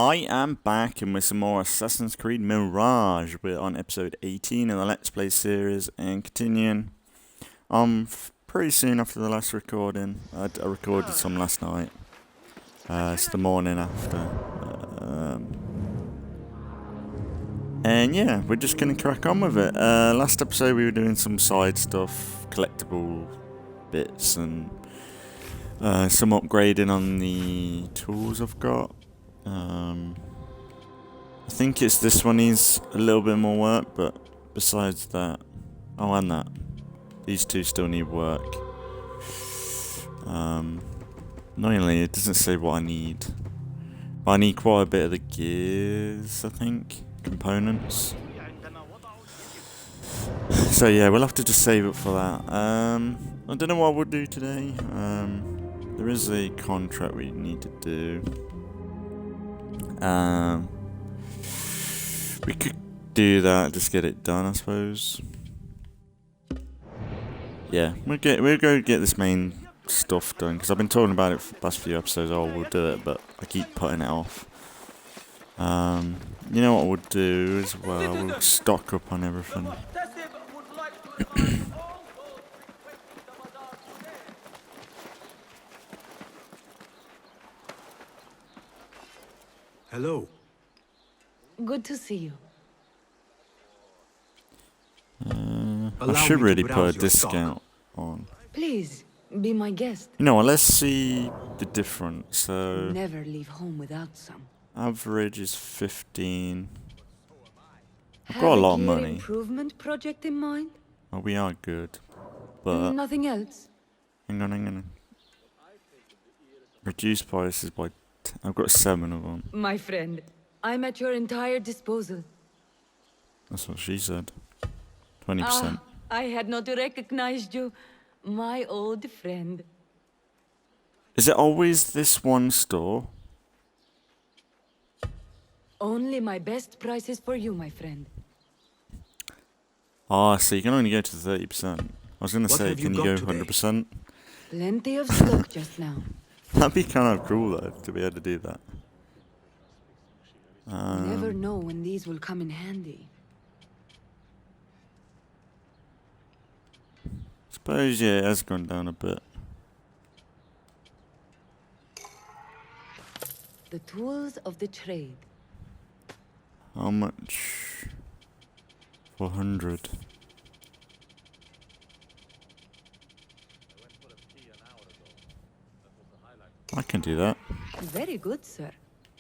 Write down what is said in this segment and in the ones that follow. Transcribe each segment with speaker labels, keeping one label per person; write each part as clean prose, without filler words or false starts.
Speaker 1: I am back and with some more Assassin's Creed Mirage. We're on episode 18 in the Let's Play series and continuing. Pretty soon after the last recording. I recorded some last night. It's the morning after. And yeah, we're just gonna crack on with it. Last episode we were doing some side stuff, collectible bits and some upgrading on the tools I've got. I think it's this one needs a little bit more work, but besides that, oh, and that, these two still need work. Annoyingly, it doesn't say what I need. But I need quite a bit of the gears, I think, components. So yeah, we'll have to just save up for that. I don't know what we'll do today. There is a contract we need to do. We could do that, just get it done, I suppose. Yeah, we'll go get this main stuff done, because I've been talking about it for the past few episodes. Oh, we'll do it, but I keep putting it off. You know what we'll do as well? We'll stock up on everything.
Speaker 2: Hello.
Speaker 3: Good to see you.
Speaker 1: I should really put a discount on.
Speaker 3: Please, be my guest.
Speaker 1: You know what, let's see the difference. So,
Speaker 3: Never leave home without some.
Speaker 1: average is 15. I've
Speaker 3: Have
Speaker 1: got a lot of
Speaker 3: gear
Speaker 1: money.
Speaker 3: Improvement project in mind?
Speaker 1: Well, we are good. But,
Speaker 3: Nothing else?
Speaker 1: hang on. Reduce prices by... I've got 7 of them.
Speaker 3: My friend, I'm at your entire disposal.
Speaker 1: That's what she said. 20%.
Speaker 3: I had not recognized you. My old friend.
Speaker 1: Is it always this one store?
Speaker 3: Only my best prices for you, my friend.
Speaker 1: Ah, so you can only go to 30%. I was going to say, can you go 100%?
Speaker 3: Plenty of stock just now.
Speaker 1: That'd be kind of cool, though, to be able to do that.
Speaker 3: Never know when these will come in handy.
Speaker 1: Suppose, yeah, it has gone down a bit.
Speaker 3: The tools of the trade.
Speaker 1: How much? 400. I can do that.
Speaker 3: Very good, sir.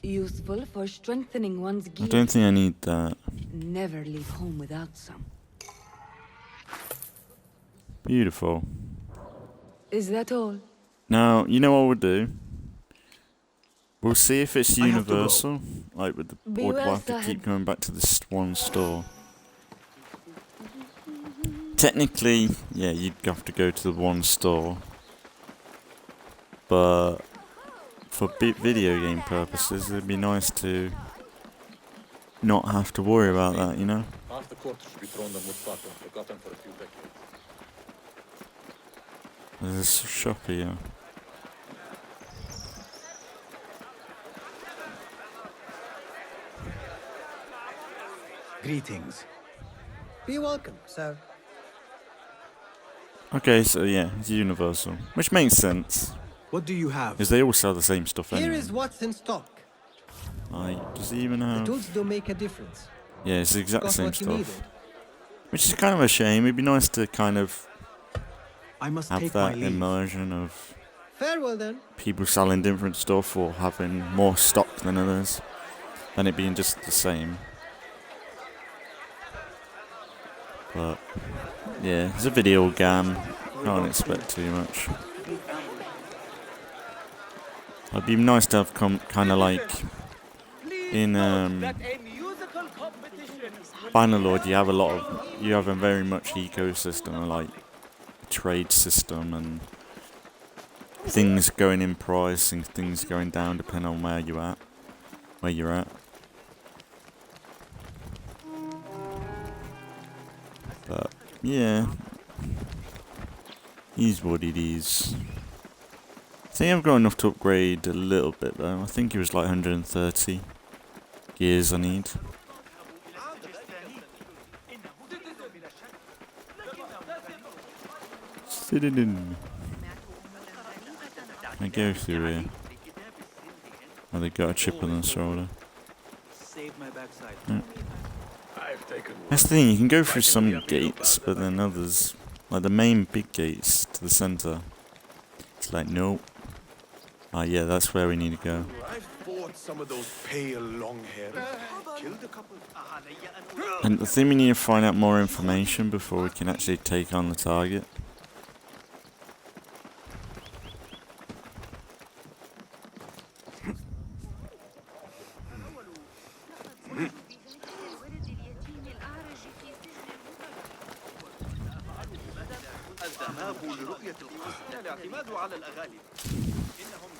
Speaker 3: Useful for strengthening one's gear.
Speaker 1: I don't think I need that.
Speaker 3: Never leave home without some.
Speaker 1: Beautiful.
Speaker 3: Is that all?
Speaker 1: Now, you know what we'll do? We'll see if it's universal. Like, with the or do I have to keep going back to this one store? Technically, yeah, you'd have to go to the one store. But for video game purposes, it'd be nice to not have to worry about that, you know?
Speaker 4: Half the quarter should be thrown on Mutfata, forgotten for a few decades.
Speaker 1: There's a shop here.
Speaker 2: Greetings.
Speaker 5: Be welcome, sir.
Speaker 1: Okay, so yeah, it's universal. Which makes sense.
Speaker 2: What do you have?
Speaker 1: Because they all sell the same stuff
Speaker 5: Here
Speaker 1: anyway.
Speaker 5: is what's in stock.
Speaker 1: Like, does he even
Speaker 5: The
Speaker 1: have...
Speaker 5: tools do make a difference.
Speaker 1: Yeah, it's the exact
Speaker 5: Got
Speaker 1: same
Speaker 5: what you needed.
Speaker 1: stuff. Which is kind of a shame. It'd be nice to kind of
Speaker 2: I must
Speaker 1: have
Speaker 2: take my
Speaker 1: that
Speaker 2: leave.
Speaker 1: immersion of
Speaker 5: Farewell then.
Speaker 1: people selling different stuff or having more stock than others. Than it being just the same. But, yeah, it's a video game. Can't expect too much. It'd be nice to have kind of like in Bannerlord, you have a very much ecosystem, like a trade system and things going in price and things going down depending on where you're at. But yeah, is what it is. I think I've got enough to upgrade a little bit though. I think it was like 130. gears I need. Sit it in. I go through here. Oh, they got a chip on the shoulder.
Speaker 2: Save my backside.
Speaker 1: That's the thing, you can go through some gates, but then others, like the main big gates to the center, it's like, nope. Ah, yeah, that's where we need to go.
Speaker 6: I've fought some of those pale long-hairs. Killed a couple.
Speaker 1: And I think we need to find out more information before we can actually take on the target.
Speaker 6: الذهاب لرؤية القصر الاعتماد على الأغالب. إنهم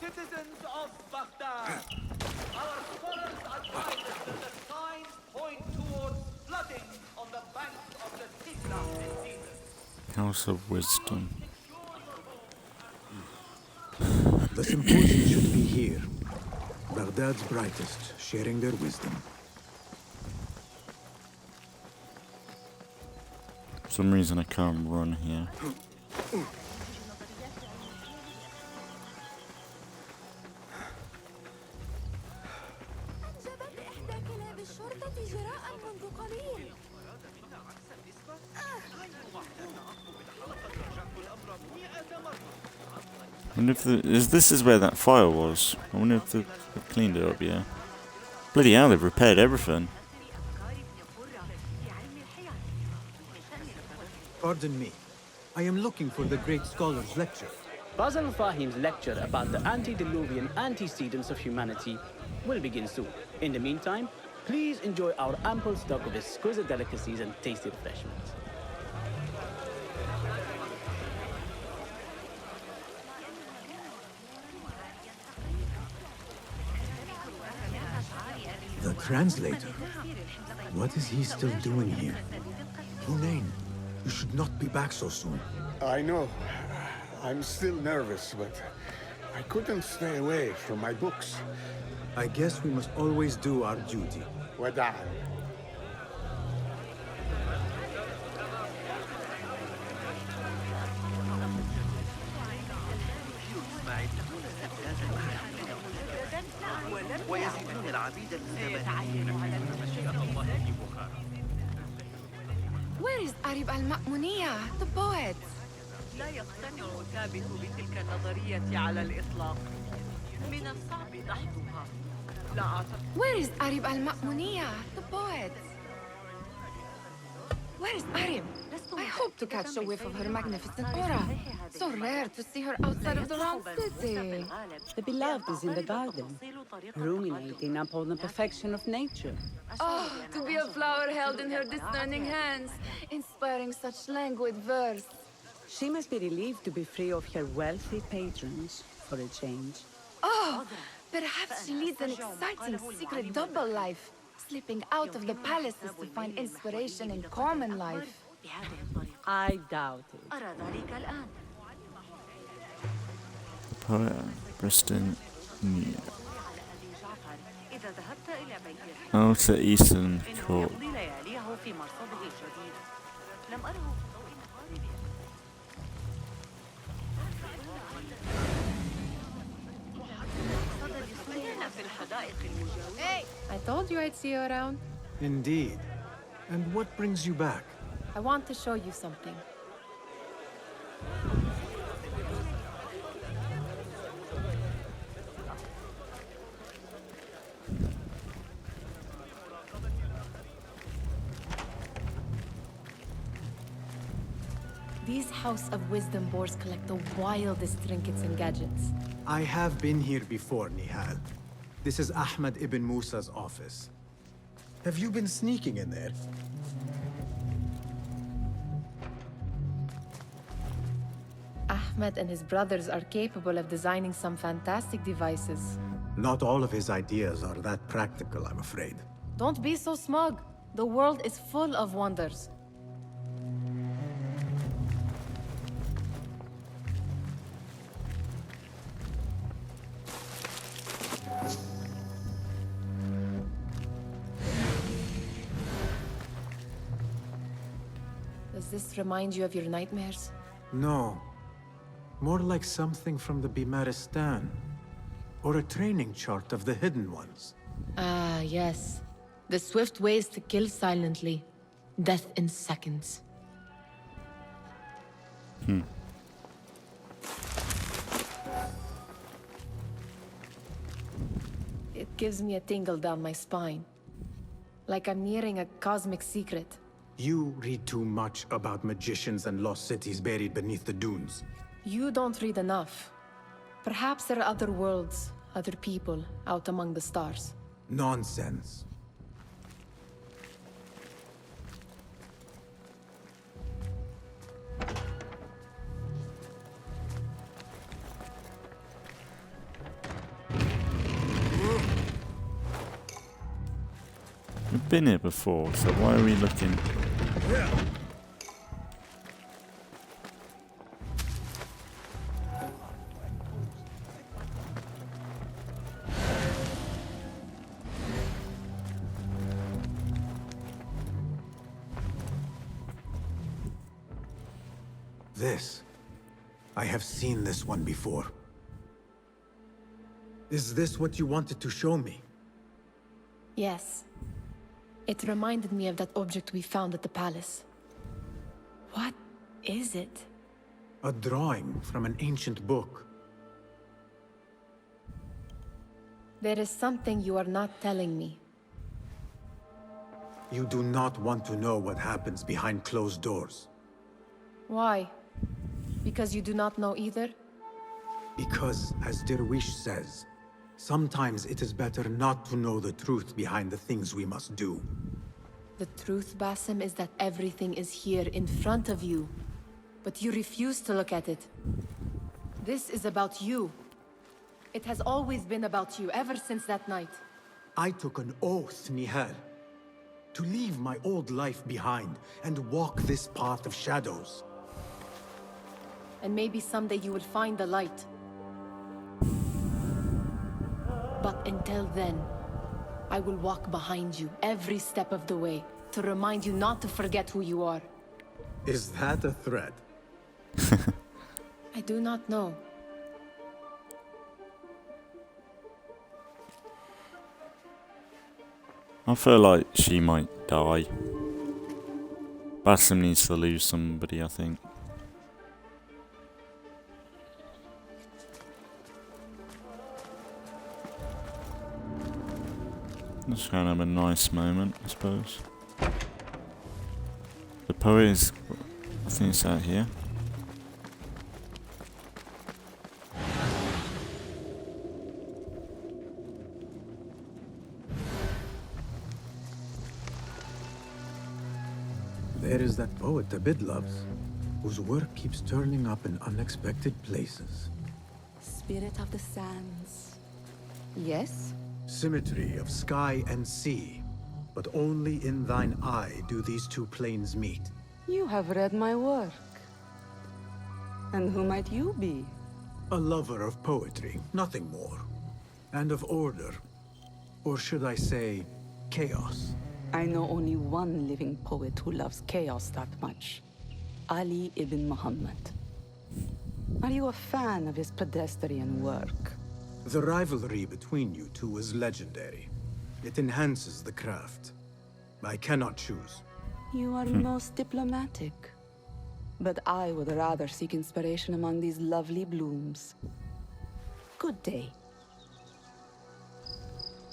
Speaker 7: Citizens of Baghdad, our scholars advise that the signs point towards flooding on the banks of the Tigla and Tigris.
Speaker 1: House of Wisdom.
Speaker 2: The symposium should be here. Baghdad's brightest, sharing their wisdom.
Speaker 1: For some reason I can't run here.
Speaker 8: أنجبت إحدى كلاب الشرطة جراء منذ قليل.
Speaker 1: I wonder if this is where that fire was. I wonder if they've cleaned it up, yeah. Bloody hell, they've repaired everything.
Speaker 2: Pardon me. I am looking for the great scholar's lecture.
Speaker 9: Basim Fahim's lecture about the antediluvian antecedents of humanity will begin soon. In the meantime, please enjoy our ample stock of exquisite delicacies and tasty refreshments.
Speaker 2: The translator? What is he still doing here? Hunain, you should not be back so soon.
Speaker 10: I know. I'm still nervous, but I couldn't stay away from my books.
Speaker 2: I guess we must always do our duty.
Speaker 10: Wada'an.
Speaker 7: ويزيدون العبيد
Speaker 8: Where is Arib al-Ma'muniyah, the poet?
Speaker 3: لا يقتنع ثابت بتلك النظرية على الإطلاق. من الصعب دحضها. لا أعتقد.
Speaker 8: Where is Arib al-Ma'muniyah, the poet? Where is Arib? I hope to catch a whiff of her magnificent aura. So rare to see her outside of the round city.
Speaker 11: The beloved is in the garden, ruminating upon the perfection of nature.
Speaker 8: Oh, to be a flower held in her discerning hands, inspiring such languid verse.
Speaker 11: She must be relieved to be free of her wealthy patrons for a change.
Speaker 8: Oh, perhaps she leads an exciting secret double life, slipping out of the palaces to find inspiration in common life.
Speaker 11: I doubt it.
Speaker 1: Poet, Preston, New. Outer Eastern Court.
Speaker 8: Hey, I told you I'd see you around.
Speaker 2: Indeed. And what brings you back?
Speaker 8: I want to show you something. These House of Wisdom boars collect the wildest trinkets and gadgets.
Speaker 2: I have been here before, Nihal. This is Ahmed ibn Musa's office. Have you been sneaking in there?
Speaker 8: Ahmed and his brothers are capable of designing some fantastic devices.
Speaker 2: Not all of his ideas are that practical, I'm afraid.
Speaker 8: Don't be so smug. The world is full of wonders. Does this remind you of your nightmares?
Speaker 2: No. More like something from the Bimaristan. Or a training chart of the Hidden Ones.
Speaker 8: Ah, yes. The swift ways to kill silently. Death in seconds. It gives me a tingle down my spine. Like I'm nearing a cosmic secret.
Speaker 2: You read too much about magicians and lost cities buried beneath the dunes.
Speaker 8: You don't read enough. Perhaps there are other worlds, other people, out among the stars.
Speaker 2: Nonsense.
Speaker 1: We've been here before, so why are we looking?
Speaker 2: This. I have seen this one before. Is this what you wanted to show me?
Speaker 8: Yes. It reminded me of that object we found at the palace. What is it?
Speaker 2: A drawing from an ancient book.
Speaker 8: There is something you are not telling me.
Speaker 2: You do not want to know what happens behind closed doors.
Speaker 8: Why? Because you do not know either?
Speaker 2: Because, as Derwish says, sometimes it is better not to know the truth behind the things we must do.
Speaker 8: The truth, Basim, is that everything is here in front of you. But you refuse to look at it. This is about you. It has always been about you, ever since that night.
Speaker 2: I took an oath, Nihal, to leave my old life behind and walk this path of shadows.
Speaker 8: And maybe someday you will find the light. But until then, I will walk behind you every step of the way to remind you not to forget who you are.
Speaker 2: Is that a threat?
Speaker 8: I do not know.
Speaker 1: I feel like she might die. Basim needs to lose somebody, I think. That's kind of a nice moment, I suppose. The poet is, I think it's out here.
Speaker 2: There is that poet Abid loves, whose work keeps turning up in unexpected places.
Speaker 11: Spirit of the sands. Yes?
Speaker 2: Symmetry of sky and sea, but only in thine eye do these two planes meet.
Speaker 11: You have read my work. And who might you be?
Speaker 2: A lover of poetry, nothing more. And of order. Or should I say, chaos.
Speaker 11: I know only one living poet who loves chaos that much. Ali ibn Muhammad. Are you a fan of his pedestrian work?
Speaker 2: The rivalry between you two is legendary. It enhances the craft. I cannot choose.
Speaker 11: You are most diplomatic. But I would rather seek inspiration among these lovely blooms. Good day.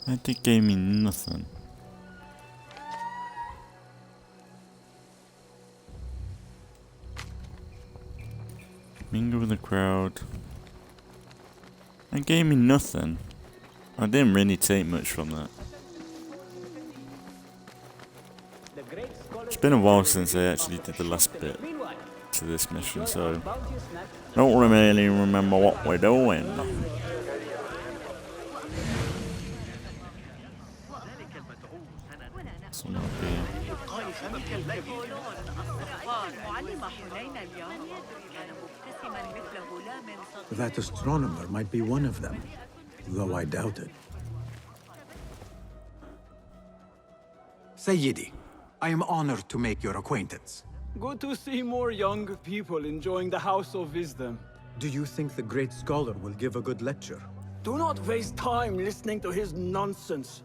Speaker 1: That dick gave me nothing. Mingle with the crowd. That gave me nothing. I didn't really take much from that. It's been a while since I actually did the last bit to this mission, so don't really remember what we're doing. Some up here.
Speaker 2: That astronomer might be one of them, though I doubt it. Sayyidi, I am honored to make your acquaintance.
Speaker 9: Good to see more young people enjoying the House of Wisdom.
Speaker 2: Do you think the great scholar will give a good lecture?
Speaker 9: Do not waste time listening to his nonsense.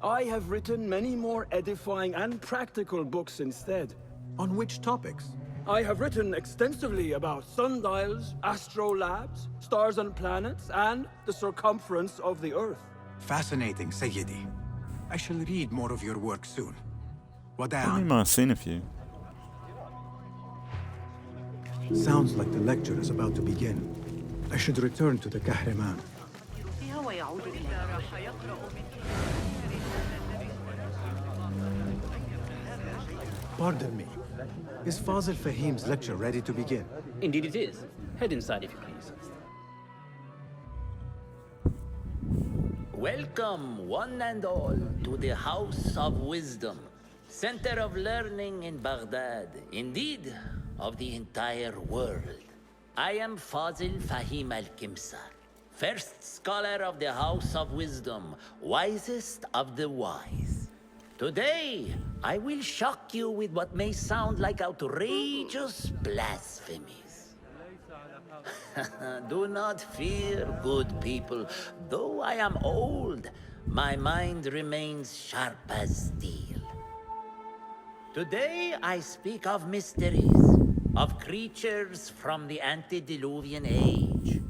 Speaker 9: I have written many more edifying and practical books instead.
Speaker 2: On which topics?
Speaker 9: I have written extensively about sundials, astrolabes, stars and planets, and the circumference of the Earth.
Speaker 2: Fascinating, Sayyidi. I shall read more of your work soon.
Speaker 1: I
Speaker 2: Wada'an.
Speaker 1: might have seen a few.
Speaker 2: Sounds like the lecture is about to begin. I should return to the Kahraman. Pardon me. Is Fazil Fahim's lecture ready to begin?
Speaker 9: Indeed it is. Head inside if you please.
Speaker 12: Welcome, one and all, to the House of Wisdom, center of learning in Baghdad, indeed, of the entire world. I am Fazil Fahim al-Kimsa, first scholar of the House of Wisdom, wisest of the wise. Today, I will shock you with what may sound like outrageous blasphemies. Do not fear, good people. Though I am old, my mind remains sharp as steel. Today I speak of mysteries, of creatures from the antediluvian age.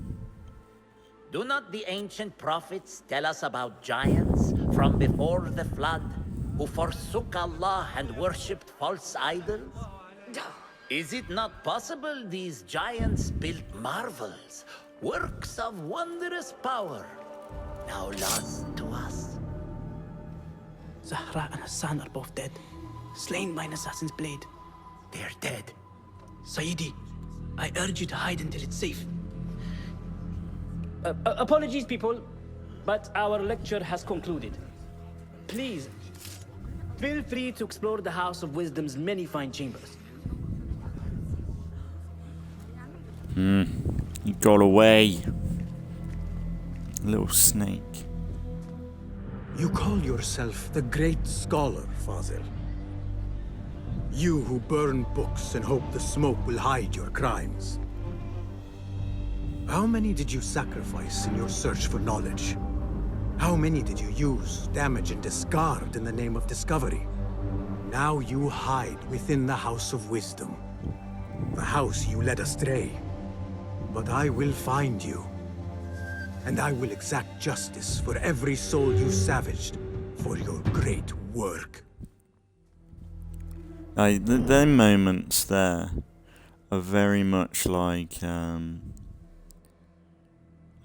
Speaker 12: Do not the ancient prophets tell us about giants from before the flood who forsook Allah and worshipped false idols? Is it not possible these giants built marvels, works of wondrous power, now lost to us?
Speaker 9: Zahra and Hassan are both dead, slain by an assassin's blade.
Speaker 12: They're dead.
Speaker 9: Sayyidi, I urge you to hide until it's safe. Apologies, people, but our lecture has concluded. Please, feel free to explore the House of Wisdom's many fine chambers.
Speaker 1: He got away. Little snake.
Speaker 2: You call yourself the great scholar, Fazil. You who burn books and hope the smoke will hide your crimes. How many did you sacrifice in your search for knowledge? How many did you use, damage, and discard in the name of discovery? Now you hide within the House of Wisdom. The house you led astray. But I will find you. And I will exact justice for every soul you savaged for your great work.
Speaker 1: Them moments there are very much like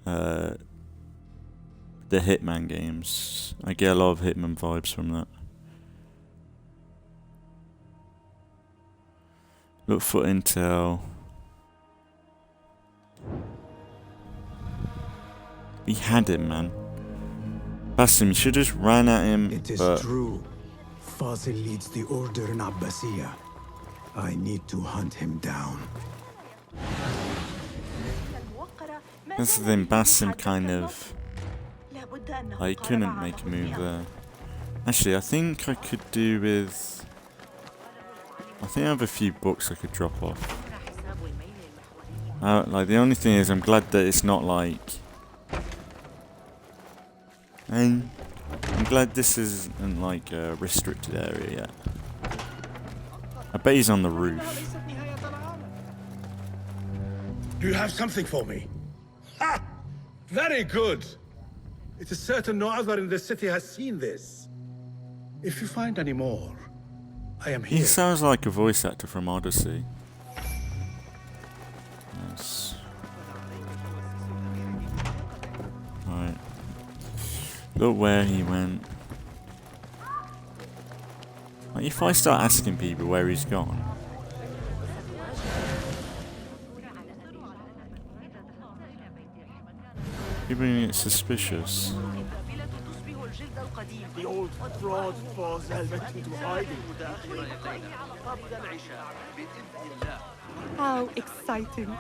Speaker 1: the Hitman games. I get a lot of Hitman vibes from that. Look for intel. We had him, man. Basim, you should just ran at him.
Speaker 2: It is true. Fazil leads the order in Abbasiyah. I need to hunt him down.
Speaker 1: That's the thing, Basim kind of... I couldn't make a move there. Actually, I think I could do with... I think I have a few books I could drop off. Like, the only thing is, I'm glad that it's not like... And I'm glad this isn't like a restricted area yet. I bet he's on the roof.
Speaker 6: Do you have something for me? Ha! Very good! It is certain no other in the city has seen this. If you find any more, I am here.
Speaker 1: He sounds like a voice actor from Odyssey. Yes. Right. Look where he went. Like, if I start asking people where he's gone. People get suspicious.
Speaker 9: The old fraud falls went into hiding.
Speaker 11: How exciting.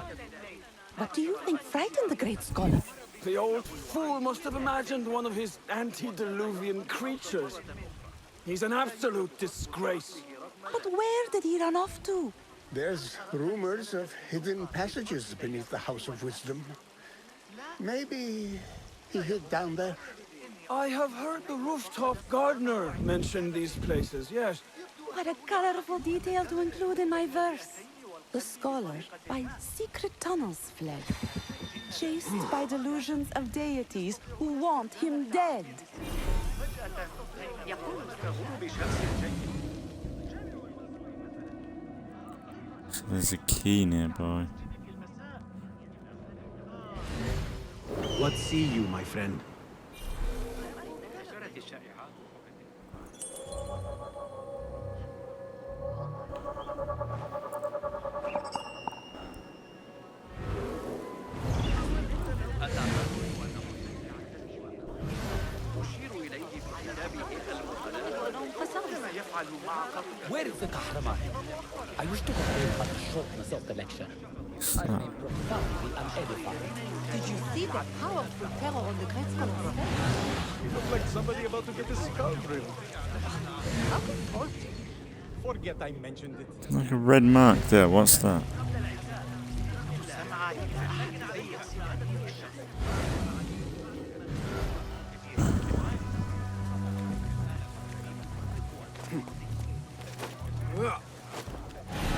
Speaker 11: What do you think frightened the great scholar?
Speaker 9: The old fool must have imagined one of his antediluvian creatures. He's an absolute disgrace.
Speaker 11: But where did he run off to?
Speaker 10: There's rumors of hidden passages beneath the House of Wisdom. Maybe he hid down there.
Speaker 13: I have heard the rooftop gardener mention these places, yes.
Speaker 11: What a colorful detail to include in my verse. The scholar by secret tunnels fled, chased by delusions of deities who want him dead.
Speaker 1: So there's a key nearby.
Speaker 2: What see you, my friend?
Speaker 9: Where is the Kahraman? I wish to complain about the shortness of the lecture. I am profoundly unedified.
Speaker 8: Did you see the powerful terror on the great scholar's face?
Speaker 6: You look like somebody about to get his skull drilled.
Speaker 8: How could you?
Speaker 6: Forget I mentioned it.
Speaker 1: Like a red mark there. What's that?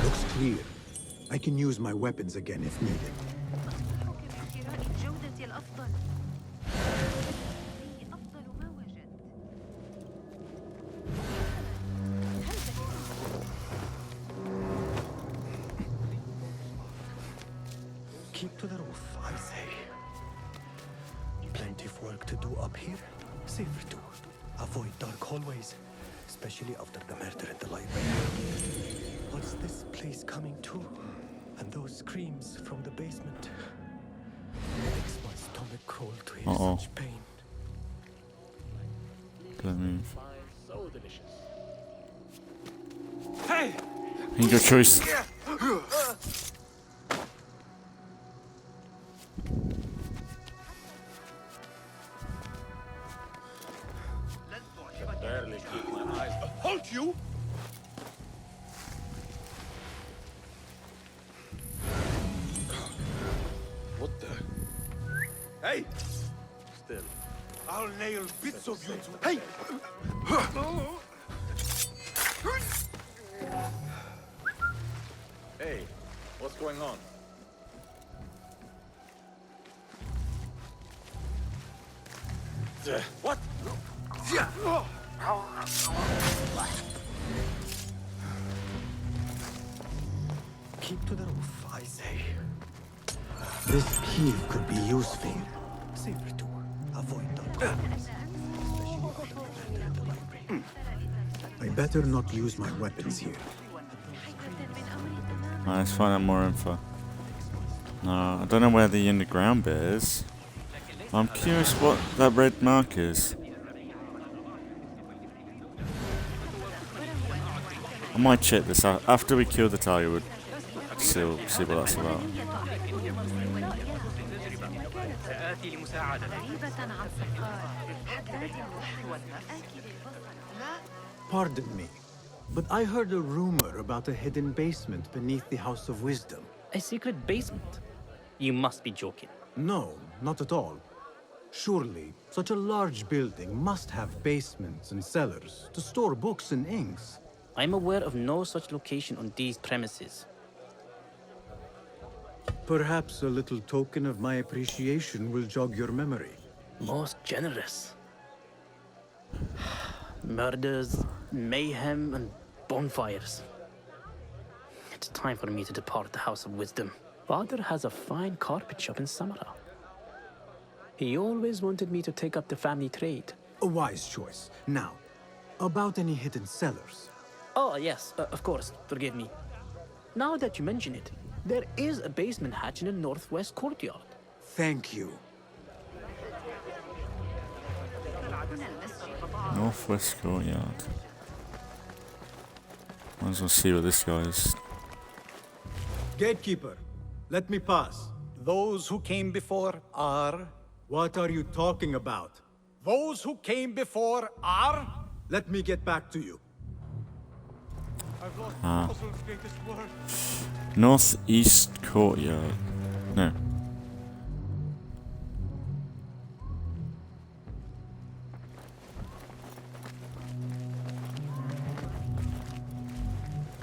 Speaker 2: Looks clear. I can use my weapons again if needed.
Speaker 14: Keep to the roof, I say. Plenty of work to do up here. Safer too. Avoid dark hallways, especially after the murder in the library. What's this place coming to? And those screams from the basement. Makes my stomach crawl to hear such pain.
Speaker 1: Don't move.
Speaker 9: So delicious.
Speaker 13: Hey!
Speaker 1: Ain't your choice.
Speaker 4: Barely keep my eyes.
Speaker 6: Halt you!
Speaker 4: What the?
Speaker 6: Hey!
Speaker 4: Still.
Speaker 6: I'll nail bits of you to... Hey!
Speaker 4: Hey, what's going on?
Speaker 6: What?
Speaker 14: Keep to the roof, I say.
Speaker 2: This key could be useful.
Speaker 14: Safer too. Avoid dark hallways, especially after the murder in the library.
Speaker 2: I better not use my weapons here.
Speaker 1: Alright, let's find out more info. No, I don't know where the underground bit is. I'm curious what that red mark is. I might check this out after we kill the tiger. We'll see what that's about.
Speaker 2: Pardon me, but I heard a rumor about a hidden basement beneath the House of Wisdom.
Speaker 9: A secret basement? You must be joking.
Speaker 2: No, not at all. Surely, such a large building must have basements and cellars to store books and inks.
Speaker 9: I'm aware of no such location on these premises.
Speaker 2: Perhaps a little token of my appreciation will jog your memory.
Speaker 9: Most generous. Murders, mayhem, and bonfires. It's time for me to depart the House of Wisdom. Father has a fine carpet shop in Samara. He always wanted me to take up the family trade.
Speaker 2: A wise choice. Now, about any hidden cellars.
Speaker 9: Oh, yes, of course, forgive me. Now that you mention it, there is a basement hatch in the northwest courtyard.
Speaker 2: Thank you.
Speaker 1: Northwest courtyard. Might as well see what this guy is.
Speaker 2: Gatekeeper, let me pass.
Speaker 15: Those who came before are...
Speaker 2: What are you talking about?
Speaker 15: Those who came before are...
Speaker 2: Let me get back to you.
Speaker 1: Ah. Northeast courtyard. No.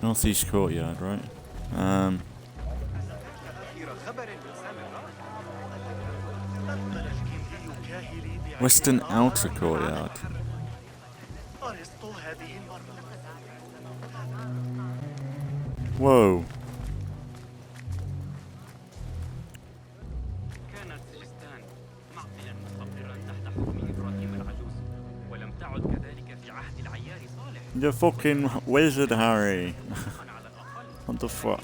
Speaker 1: Northeast courtyard, right? Western outer courtyard. Whoa.
Speaker 16: كانت سجستان معقلا مستقرا تحت حكم إبراهيم العجوز ولم تعد كذلك في عهد العيار صالح.
Speaker 1: The fucking wizard, Harry. What the fuck?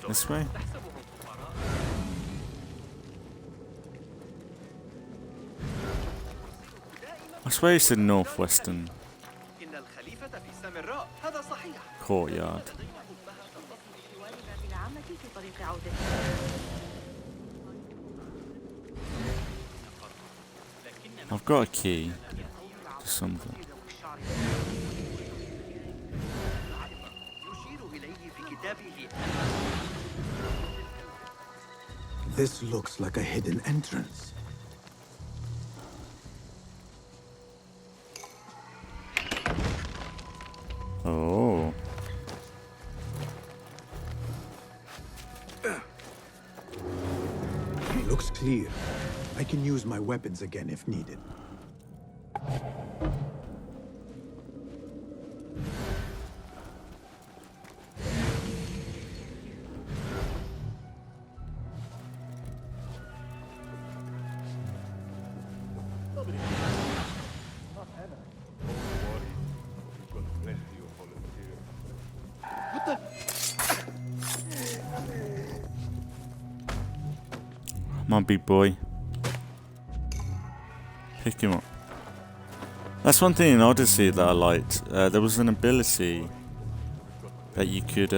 Speaker 1: This way? I swear you said northwestern courtyard. I've got a key to something.
Speaker 2: This looks like a hidden entrance.
Speaker 1: Oh.
Speaker 2: Looks clear. I can use my weapons again if needed.
Speaker 1: Come on, big boy. Pick him up. That's one thing in Odyssey that I liked. There was an ability that you could,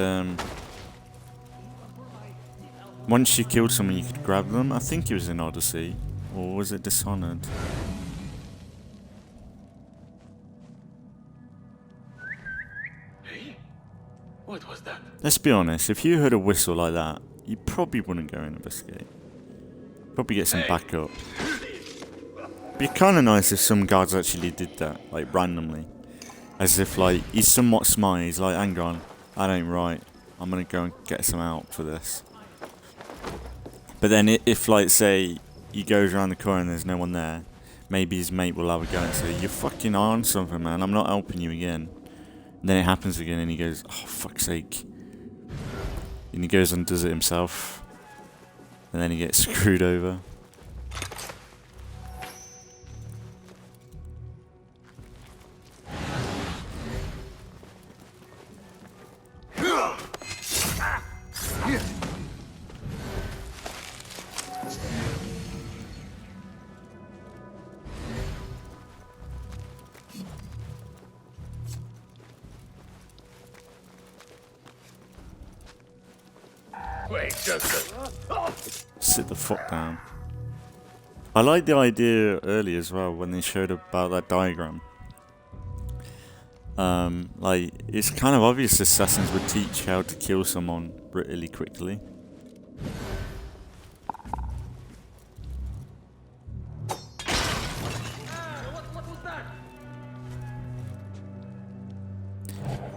Speaker 1: once you killed someone, you could grab them. I think it was in Odyssey. Or was it Dishonored?
Speaker 4: Hey? What was that?
Speaker 1: Let's be honest, if you heard a whistle like that, you probably wouldn't go and investigate. Probably get some backup. Be kind of nice if some guards actually did that, like randomly. As if like, he's somewhat smart, he's like, hang on, that ain't right. I'm gonna go and get some out for this. But then if like, say, he goes around the corner and there's no one there, maybe his mate will have a go and say, you're fucking on something, man, I'm not helping you again. And then it happens again and he goes, oh, fuck's sake. And he goes and does it himself. And then he gets screwed over.
Speaker 4: Wait, just
Speaker 1: Sit the fuck down. I like the idea earlier as well when they showed about that diagram. Like, it's kind of obvious assassins would teach how to kill someone really quickly.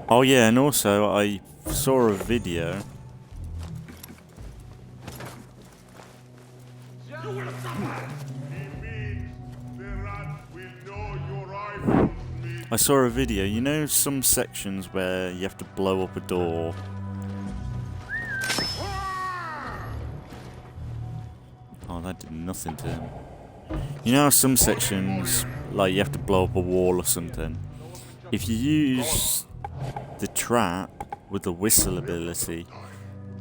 Speaker 1: Oh yeah, and also I saw a video. I saw a video, you know some sections where you have to blow up a door? Oh, that did nothing to him. You know some sections, like you have to blow up a wall or something? If you use the trap with the whistle ability,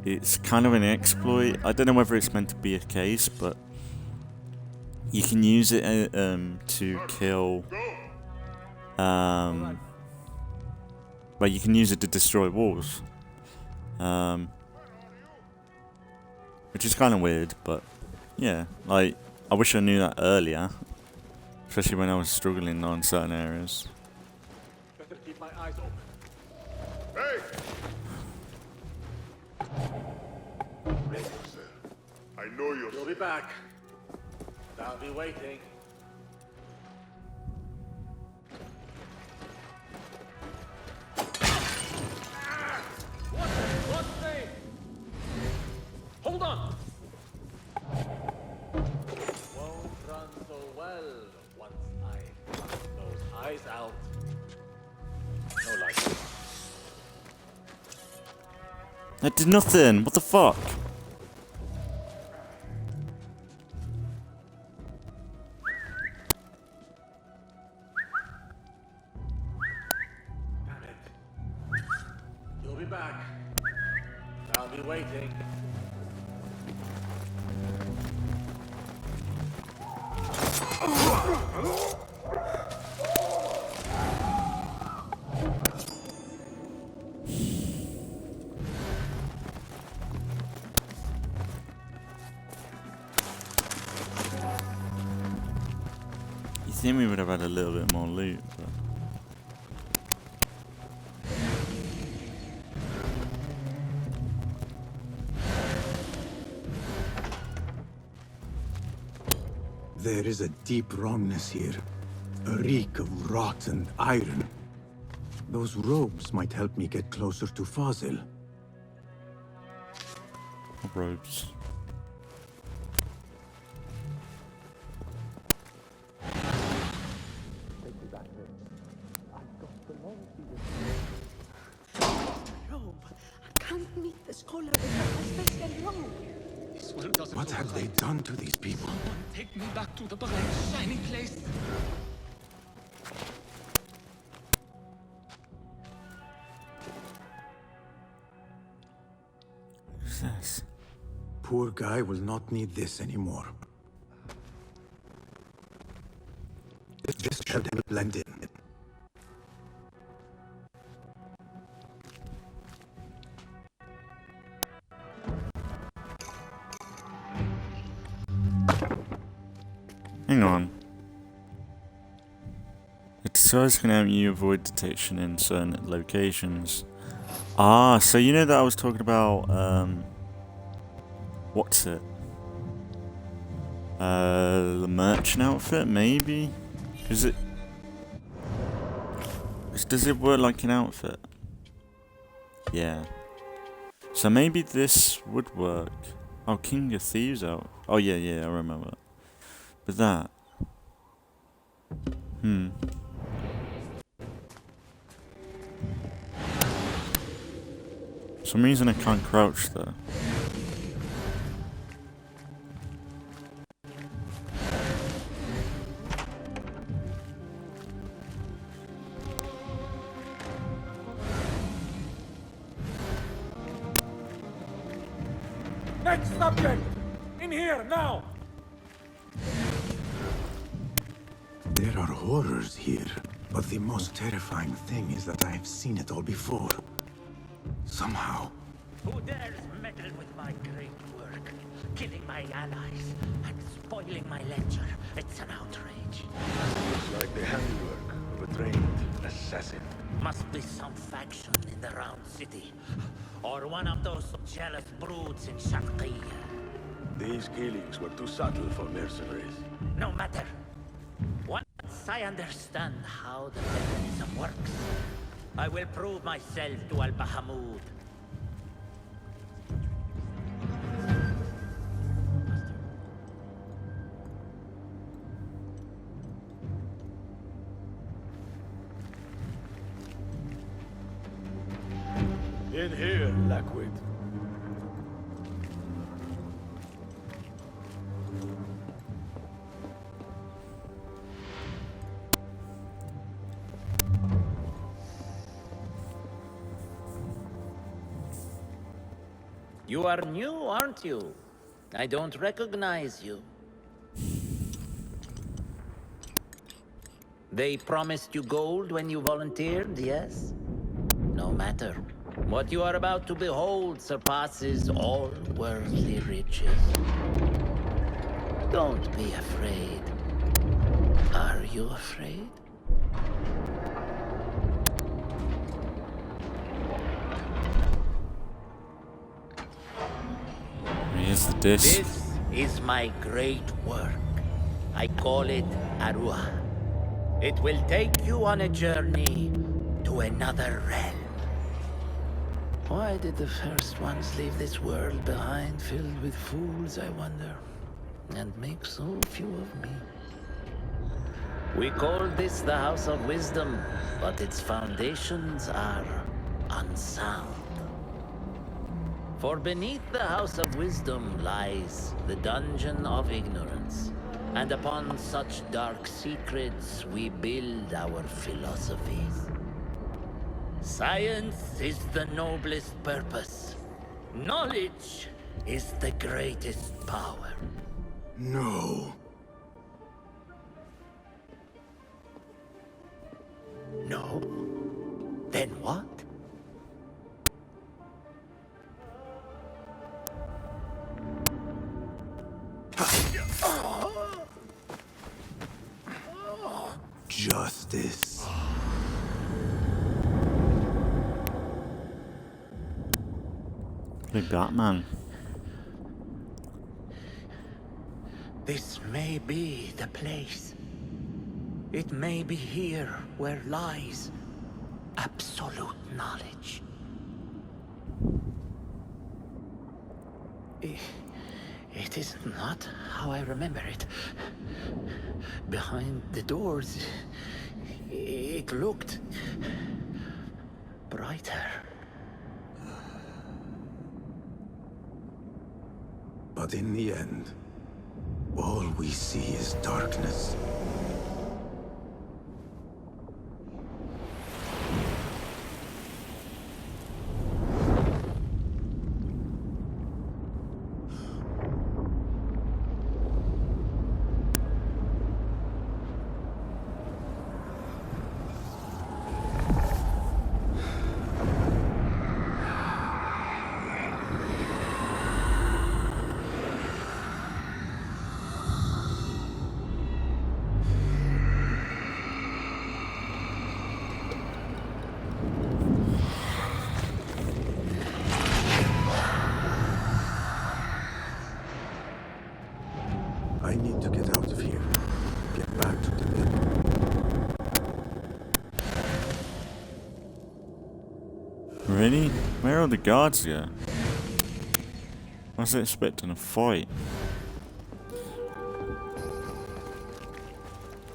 Speaker 1: it's kind of an exploit. I don't know whether it's meant to be a case, but you can use it to kill... well, you can use it to destroy walls. Which is kind of weird, but yeah, like, I wish I knew that earlier. Especially when I was struggling on certain areas.
Speaker 6: Better keep my eyes open.
Speaker 17: Hey! I know you're...
Speaker 7: You'll be back. I'll be waiting. What's name? Hold on! Won't run so well once I cut those eyes out. No light.
Speaker 1: That did nothing. What the fuck?
Speaker 7: You'll be back. I'll be waiting.
Speaker 1: You think we would have had a little bit more loot, but...
Speaker 2: There is a deep wrongness here. A reek of rot and iron. Those robes might help me get closer to Fazil.
Speaker 1: Robes.
Speaker 11: Robe. I can't meet the scholar without a special robe.
Speaker 4: This one doesn't
Speaker 2: What have they done to these people?
Speaker 4: take me back to the bright, shiny place.
Speaker 1: Who's this?
Speaker 2: Poor guy will not need this anymore. This should blend in.
Speaker 1: Hang on. The disguise can help you avoid detection in certain locations. Ah, so you know that I was talking about, what's it? The merchant outfit, maybe? Is it... Does it work like an outfit? Yeah. So maybe this would work. Oh, King of Thieves out. Oh yeah, I remember. But that... For some reason I can't crouch though.
Speaker 7: Next subject! In here, now!
Speaker 2: There are horrors here, but the most terrifying thing is that I have seen it all before. Somehow.
Speaker 12: Who dares meddle with my great work, killing my allies and spoiling my lecture? It's an outrage.
Speaker 17: It's like the handiwork of a trained assassin.
Speaker 12: Must be some faction in the Round City, or one of those jealous broods in Sharqiyya.
Speaker 17: These killings were too subtle for mercenaries.
Speaker 12: No matter. Once I understand how the mechanism works, I will prove myself to Al-Bahamud.
Speaker 17: In here, Lackwit.
Speaker 12: You are new, aren't you? I don't recognize you. They promised you gold when you volunteered, yes? No matter. What you are about to behold surpasses all worldly riches. Don't be afraid. Are you afraid?
Speaker 1: There's the disc.
Speaker 12: This is my great work. I call it Arua. It will take you on a journey to another realm. Why did the first ones leave this world behind filled with fools, I wonder, and make so few of me? We call this the House of Wisdom, but its foundations are unsound. For beneath the House of Wisdom lies the Dungeon of Ignorance, and upon such dark secrets we build our philosophies. Science is the noblest purpose. Knowledge is the greatest power.
Speaker 2: No.
Speaker 12: No? Then what?
Speaker 2: Justice.
Speaker 1: Big Batman.
Speaker 12: This may be the place. It may be here where lies absolute knowledge. It is not how I remember it. Behind the doors, it looked brighter.
Speaker 2: But in the end, all we see is darkness. I need to get out of here. Get back to the mill.
Speaker 1: Really? Where are the guards yet? I was expecting a fight.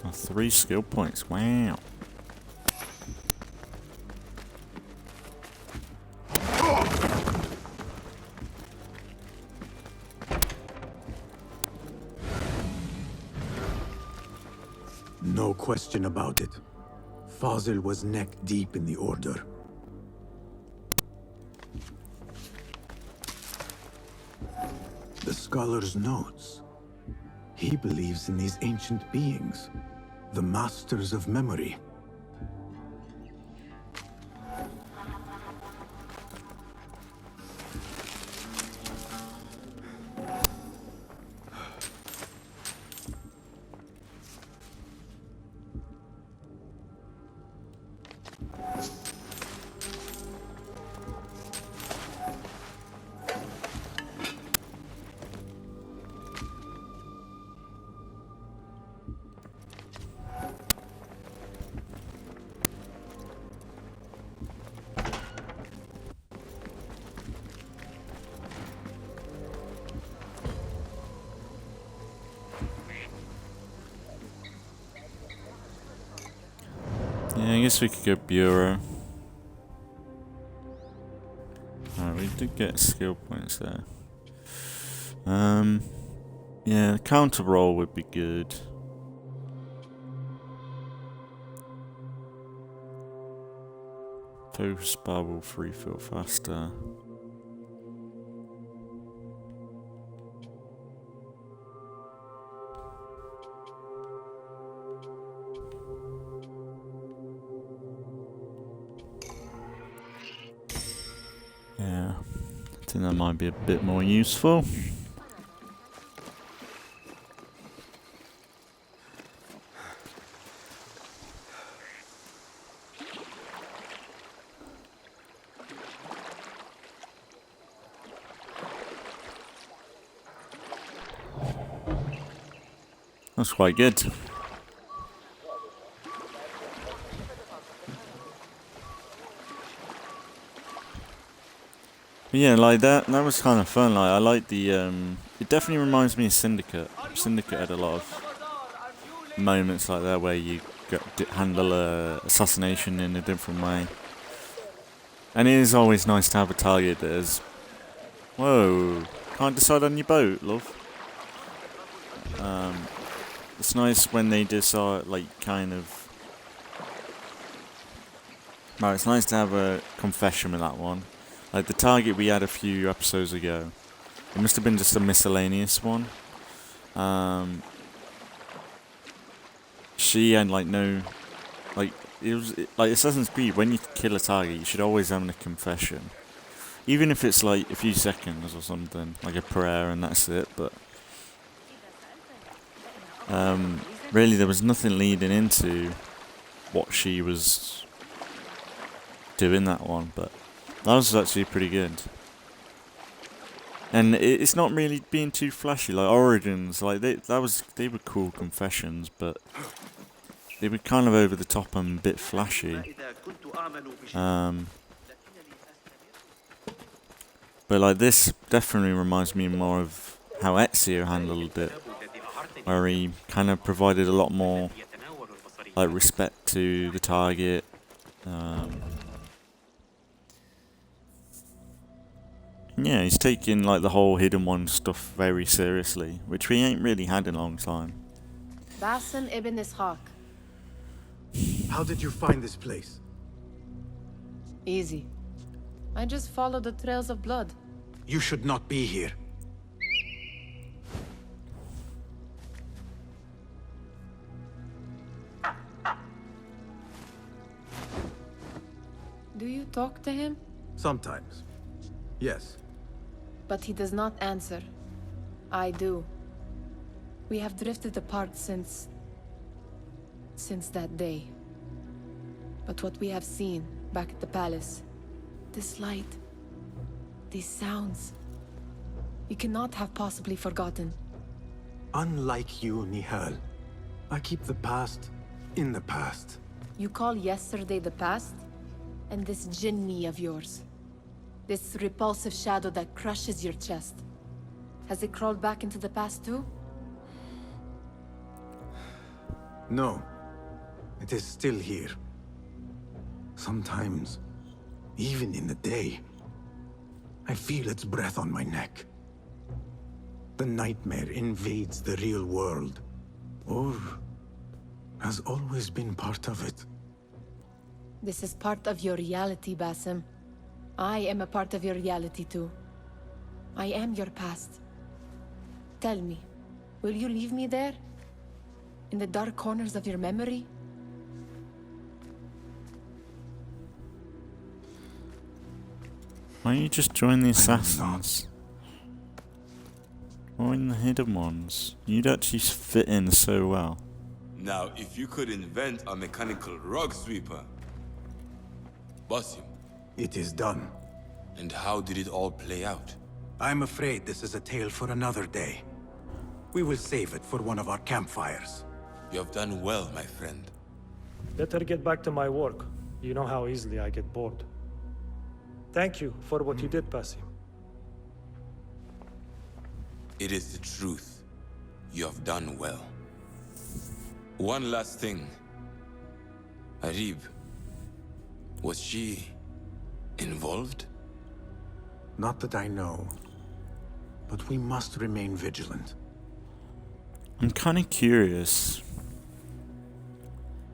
Speaker 1: Oh, 3 skill points. Wow.
Speaker 2: No question about it. Fazil was neck deep in the Order. The scholar's notes. He believes in these ancient beings, the masters of memory.
Speaker 1: Yeah, I guess we could go Bureau. Alright, we did get skill points there. Yeah, counter roll would be good. Focus bubble, free feel faster. Yeah, I think that might be a bit more useful. That's quite good. But yeah, like that was kind of fun. Like I like the it definitely reminds me of Syndicate. Syndicate had a lot of moments like that where you handle a assassination in a different way. And it is always nice to have a target that is, whoa, can't decide on your boat, love. It's nice when they decide, like, kind of. Well, it's nice to have a confession with that one. Like the target we had a few episodes ago, it must have been just a miscellaneous one. She had like no, like it was like Assassin's Creed. When you kill a target, you should always have a confession, even if it's like a few seconds or something, like a prayer and that's it. But really, there was nothing leading into what she was doing that one, but that was actually pretty good. And it's not really being too flashy, like Origins, like they were cool confessions, but they were kind of over the top and a bit flashy. But like this definitely reminds me more of how Ezio handled it, where he kind of provided a lot more like respect to the target. Yeah, he's taking like the whole Hidden One stuff very seriously, which we ain't really had in a long time.
Speaker 8: Basim ibn Ishaq.
Speaker 2: How did you find this place?
Speaker 8: Easy. I just followed the trails of blood.
Speaker 2: You should not be here.
Speaker 8: Do you talk to him?
Speaker 2: Sometimes. Yes.
Speaker 8: But he does not answer. I do. We have drifted apart since that day. But what we have seen back at the palace, this light, these sounds, you cannot have possibly forgotten.
Speaker 2: Unlike you, Nihal, I keep the past in the past.
Speaker 8: You call yesterday the past? And this jinni of yours, this repulsive shadow that crushes your chest, has it crawled back into the past too?
Speaker 2: No. It is still here. Sometimes, even in the day, I feel its breath on my neck. The nightmare invades the real world, or has always been part of it.
Speaker 8: This is part of your reality, Basim. I am a part of your reality too. I am your past. Tell me, will you leave me there? In the dark corners of your memory?
Speaker 1: Why don't you just join the assassins? Or in the Hidden Ones? You'd actually fit in so well.
Speaker 18: Now, if you could invent a mechanical rug sweeper. Basim.
Speaker 2: It is done.
Speaker 18: And how did it all play out?
Speaker 2: I'm afraid this is a tale for another day. We will save it for one of our campfires.
Speaker 18: You have done well, my friend.
Speaker 19: Better get back to my work. You know how easily I get bored. Thank you for what you did, Basim.
Speaker 18: It is the truth. You have done well. One last thing. Arib. Was she involved?
Speaker 2: Not that I know. But we must remain vigilant.
Speaker 1: I'm kind of curious.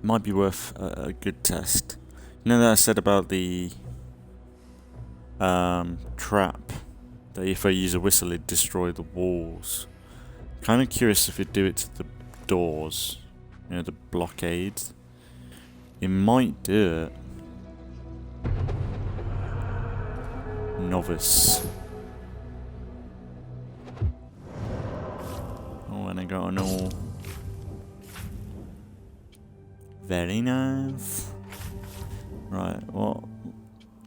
Speaker 1: Might be worth a good test. You know that I said about the trap, that if I use a whistle it'd destroy the walls. Kind of curious if it'd do it to the doors, you know, the blockades. It might do it. Novice. Oh, and I got an all. Very nice. Right, what?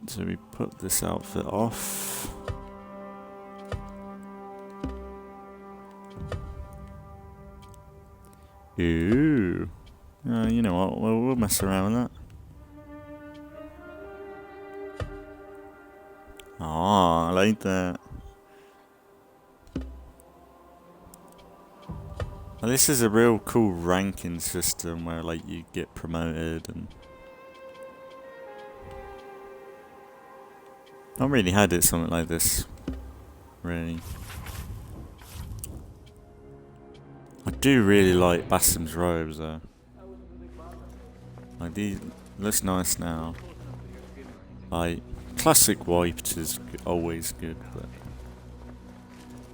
Speaker 1: So we put this outfit off. Ooh. You know what? We'll mess around with that. Oh, I like that. Well, this is a real cool ranking system where like you get promoted and I've really had it something like this. Really. I do really like Basim's robes though. Like these looks nice now. Like classic white is always good, but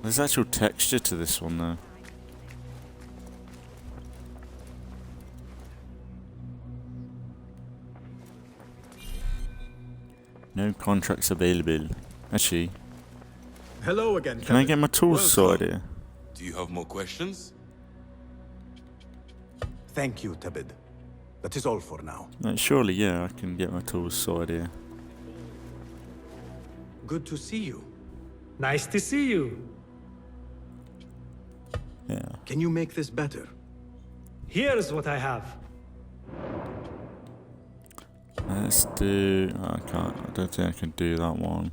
Speaker 1: there's actual texture to this one though. No contracts available. Actually,
Speaker 2: hello again.
Speaker 1: Can I get my tools sorted here?
Speaker 18: Do you have more questions?
Speaker 2: Thank you, Tebed. That is all for now.
Speaker 1: Like, surely, yeah, I can get my tools sorted here.
Speaker 2: Good to see you.
Speaker 19: Nice to see you.
Speaker 1: Yeah.
Speaker 2: Can you make this better?
Speaker 19: Here's what I have.
Speaker 1: Let's do... Oh, I can't. I don't think I can do that one.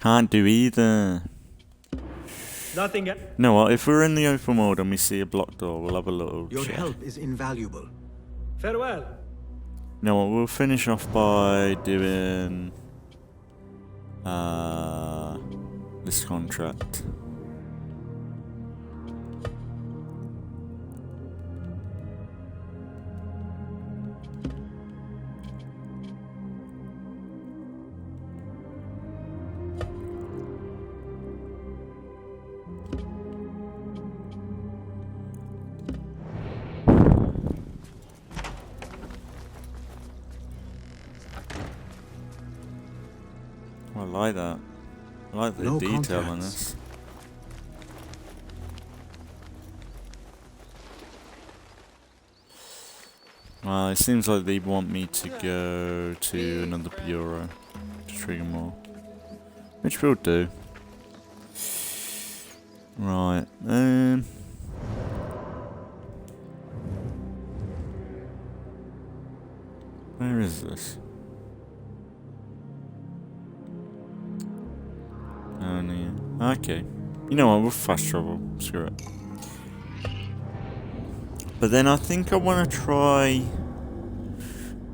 Speaker 1: Can't do either.
Speaker 19: Nothing.
Speaker 1: You know what? If we're in the open world and we see a blocked door, we'll have a little
Speaker 2: Your
Speaker 1: check.
Speaker 2: help is invaluable.
Speaker 19: Farewell.
Speaker 1: You know what? We'll finish off by doing... this contract. I like that. I like the detail on this. Well, it seems like they want me to go to another bureau to trigger more. Which we'll do. Right, where is this? Oh, no. Okay. You know what, we'll fast travel. Screw it. But then I think I want to try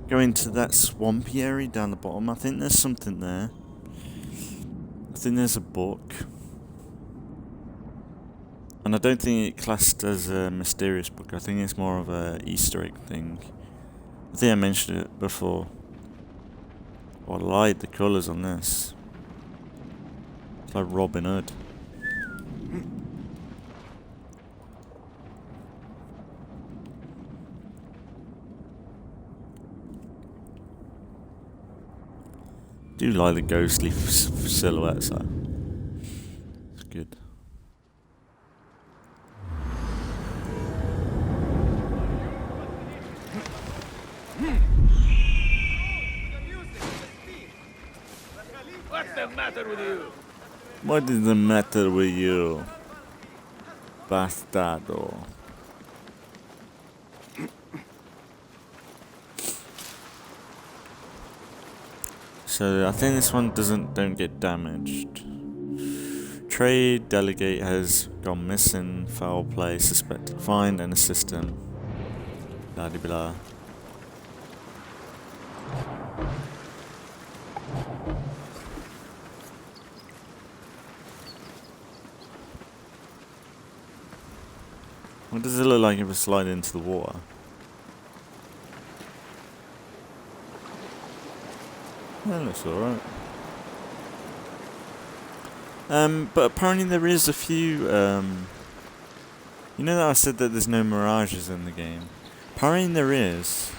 Speaker 1: going to that swampy area down the bottom. I think there's something there. I think there's a book. And I don't think it classed as a mysterious book. I think it's more of a Easter egg thing. I think I mentioned it before. Oh, I like the colours on this. It's like Robin Hood. Do like the ghostly silhouettes though. It's good.
Speaker 7: What's the matter with you?
Speaker 1: What is the matter with you, bastardo? So I think this one don't get damaged. Trade delegate has gone missing. Foul play suspected. Find and assist him. Blah de blah. What does it look like if we slide into the water? That looks alright. But apparently there is a few, you know that I said that there's no Mirages in the game? Apparently there is.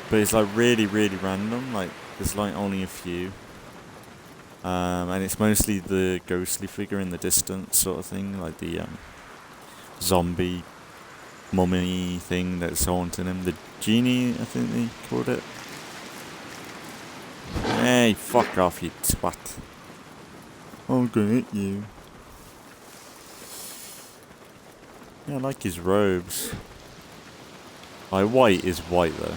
Speaker 1: But it's like really, really random, like there's like only a few. And it's mostly the ghostly figure in the distance sort of thing, like the zombie mummy thing that's haunting him. The genie, I think they called it. Hey, fuck off, you twat. I'm gonna hit you. Yeah, I like his robes. White is white though.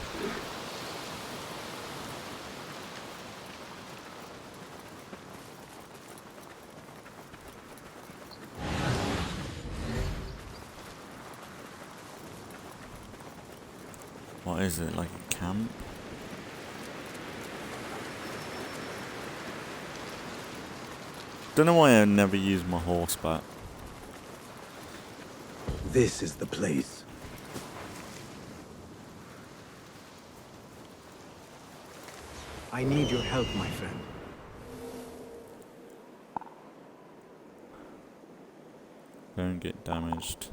Speaker 1: What is it, like a camp? Don't know why I never use my horseback.
Speaker 2: This is the place. I need your help, my friend.
Speaker 1: Don't get damaged.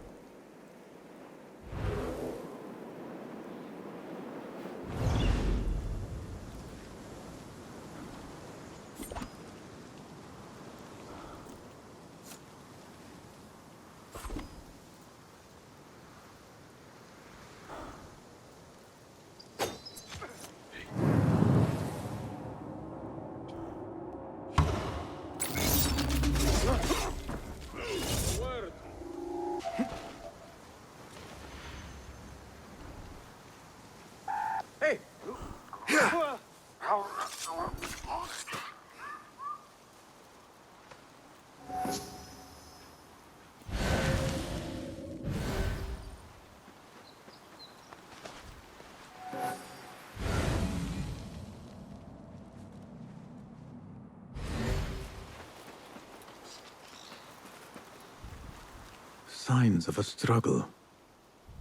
Speaker 2: Signs of a struggle.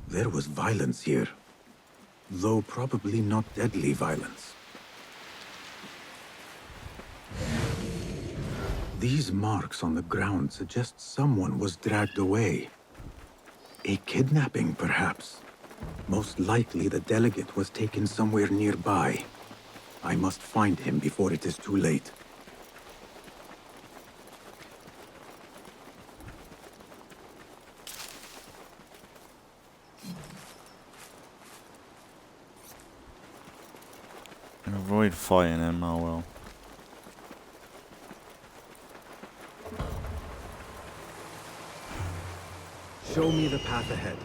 Speaker 2: There was violence here, though probably not deadly violence. These marks on the ground suggest someone was dragged away. A kidnapping, perhaps. Most likely the delegate was taken somewhere nearby. I must find him before it is too late.
Speaker 1: Avoid fighting him, I will.
Speaker 2: Show me the path ahead.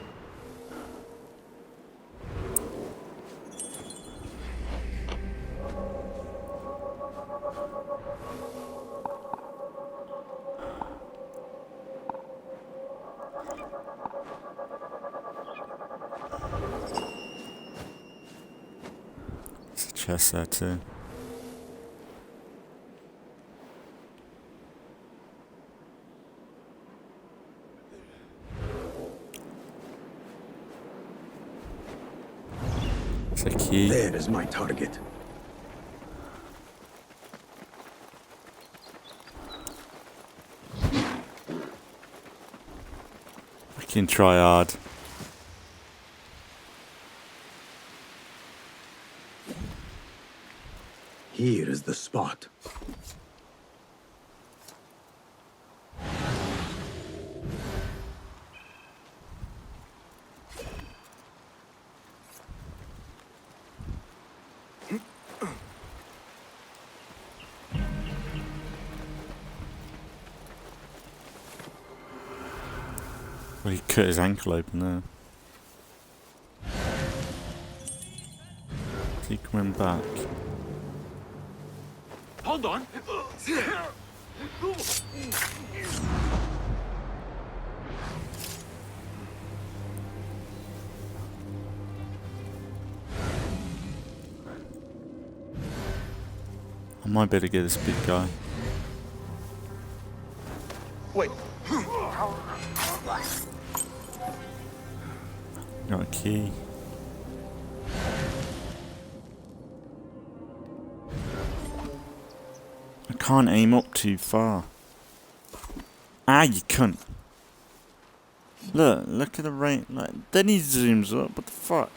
Speaker 1: There's a chest there too. It's a key.
Speaker 2: There is my target.
Speaker 1: I can try hard.
Speaker 2: Here is the spot.
Speaker 1: Well, he cut his ankle open there. Is he coming back?
Speaker 16: Hold on.
Speaker 1: I might be able to get this big guy.
Speaker 6: Wait.
Speaker 1: Got a key. I can't aim up too far. Ah, you cunt. Look at the range. Like, then he zooms up. What the fuck?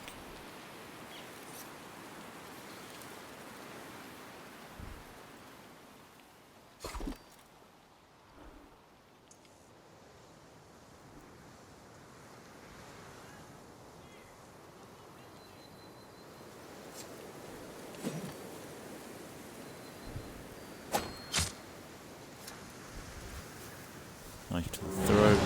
Speaker 1: Like to the throat.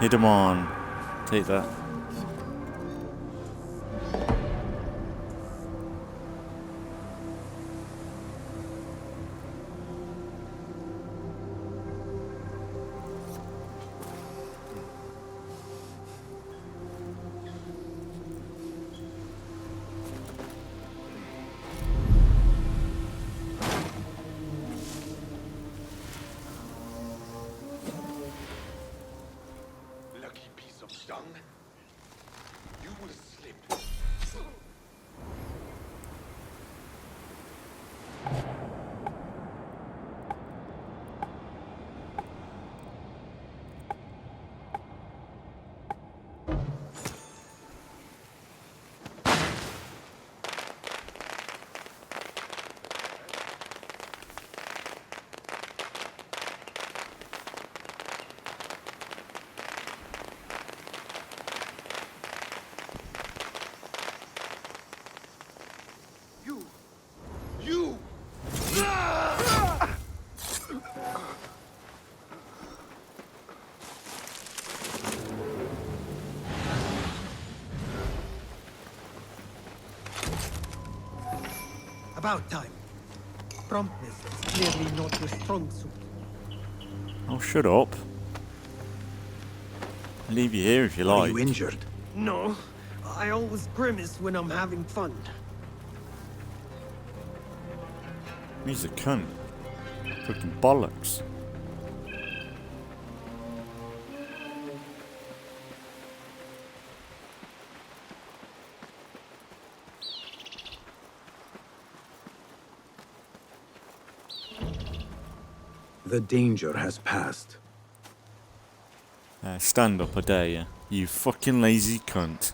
Speaker 1: Hit him on. Take that.
Speaker 17: Lucky piece of dung. You will slip. You!
Speaker 5: About time. Promptness is clearly not your strong suit.
Speaker 1: Oh, shut up. I'll leave you here if you like.
Speaker 2: Are you injured?
Speaker 5: No, I always grimace when I'm having fun.
Speaker 1: He's a cunt. Fucking bollocks.
Speaker 2: The danger has passed.
Speaker 1: Stand up, I dare you. You fucking lazy cunt.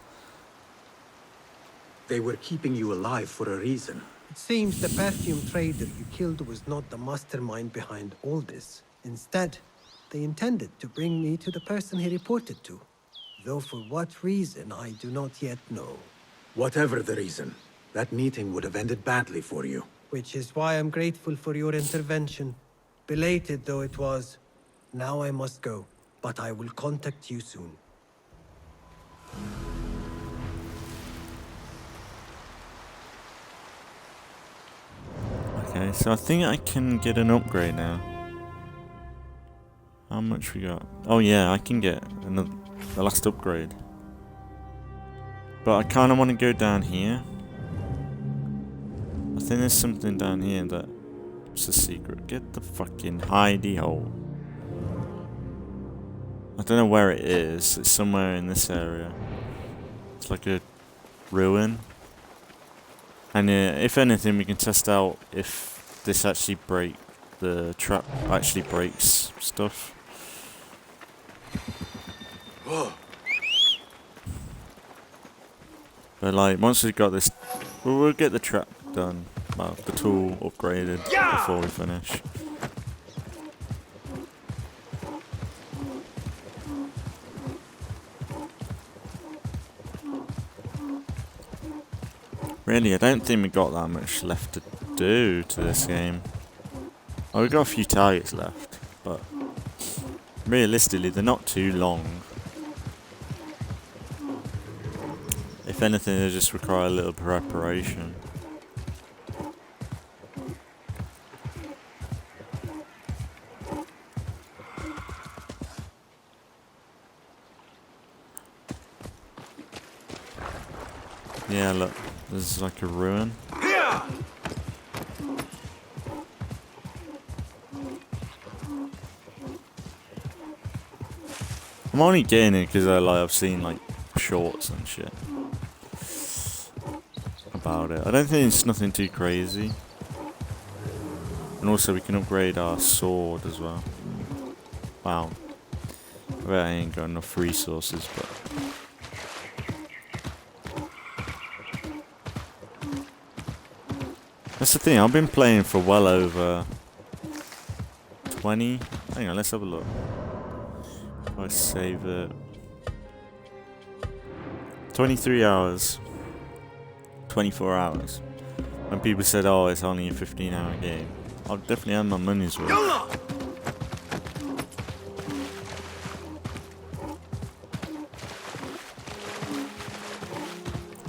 Speaker 2: They were keeping you alive for a reason.
Speaker 5: It seems the perfume trader you killed was not the mastermind behind all this. Instead, they intended to bring me to the person he reported to. Though for what reason, I do not yet know.
Speaker 2: Whatever the reason, that meeting would have ended badly for you.
Speaker 5: Which is why I'm grateful for your intervention. Belated though it was, now I must go. But I will contact you soon.
Speaker 1: Okay, so I think I can get an upgrade now. How much we got? Oh yeah, I can get the last upgrade. But I kind of want to go down here. I think there's something down here that it's a secret. Get the fucking hidey hole. I don't know where it is. It's somewhere in this area. It's like a ruin. And if anything, we can test out if this actually the trap actually breaks stuff. But like, once we've got this, we'll get the trap done. Well, the tool upgraded before we finish. Really, I don't think we got that much left to do to this game. Oh, we got a few targets left, but realistically, they're not too long. If anything, they just require a little preparation. Yeah, look, there's like a ruin. I'm only getting it because I've seen like shorts and shit about it. I don't think it's nothing too crazy. And also we can upgrade our sword as well. Wow. I bet I ain't got enough resources, but that's the thing, I've been playing for well over 20... Hang on, let's have a look. If I save it... 23 hours. 24 hours. When people said, oh, it's only a 15-hour game, I'll definitely have my money's worth.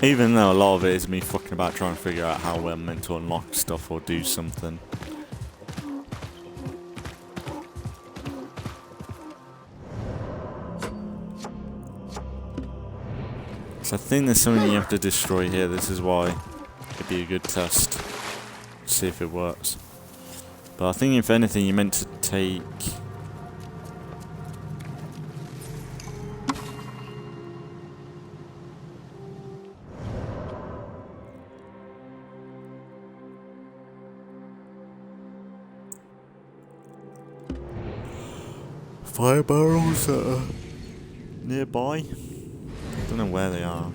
Speaker 1: Even though a lot of it is me fucking about trying to figure out how we're meant to unlock stuff or do something. So I think there's something you have to destroy here. This is why it'd be a good test. See if it works. But I think if anything you're meant to take... fire barrels that are nearby. I don't know where they are.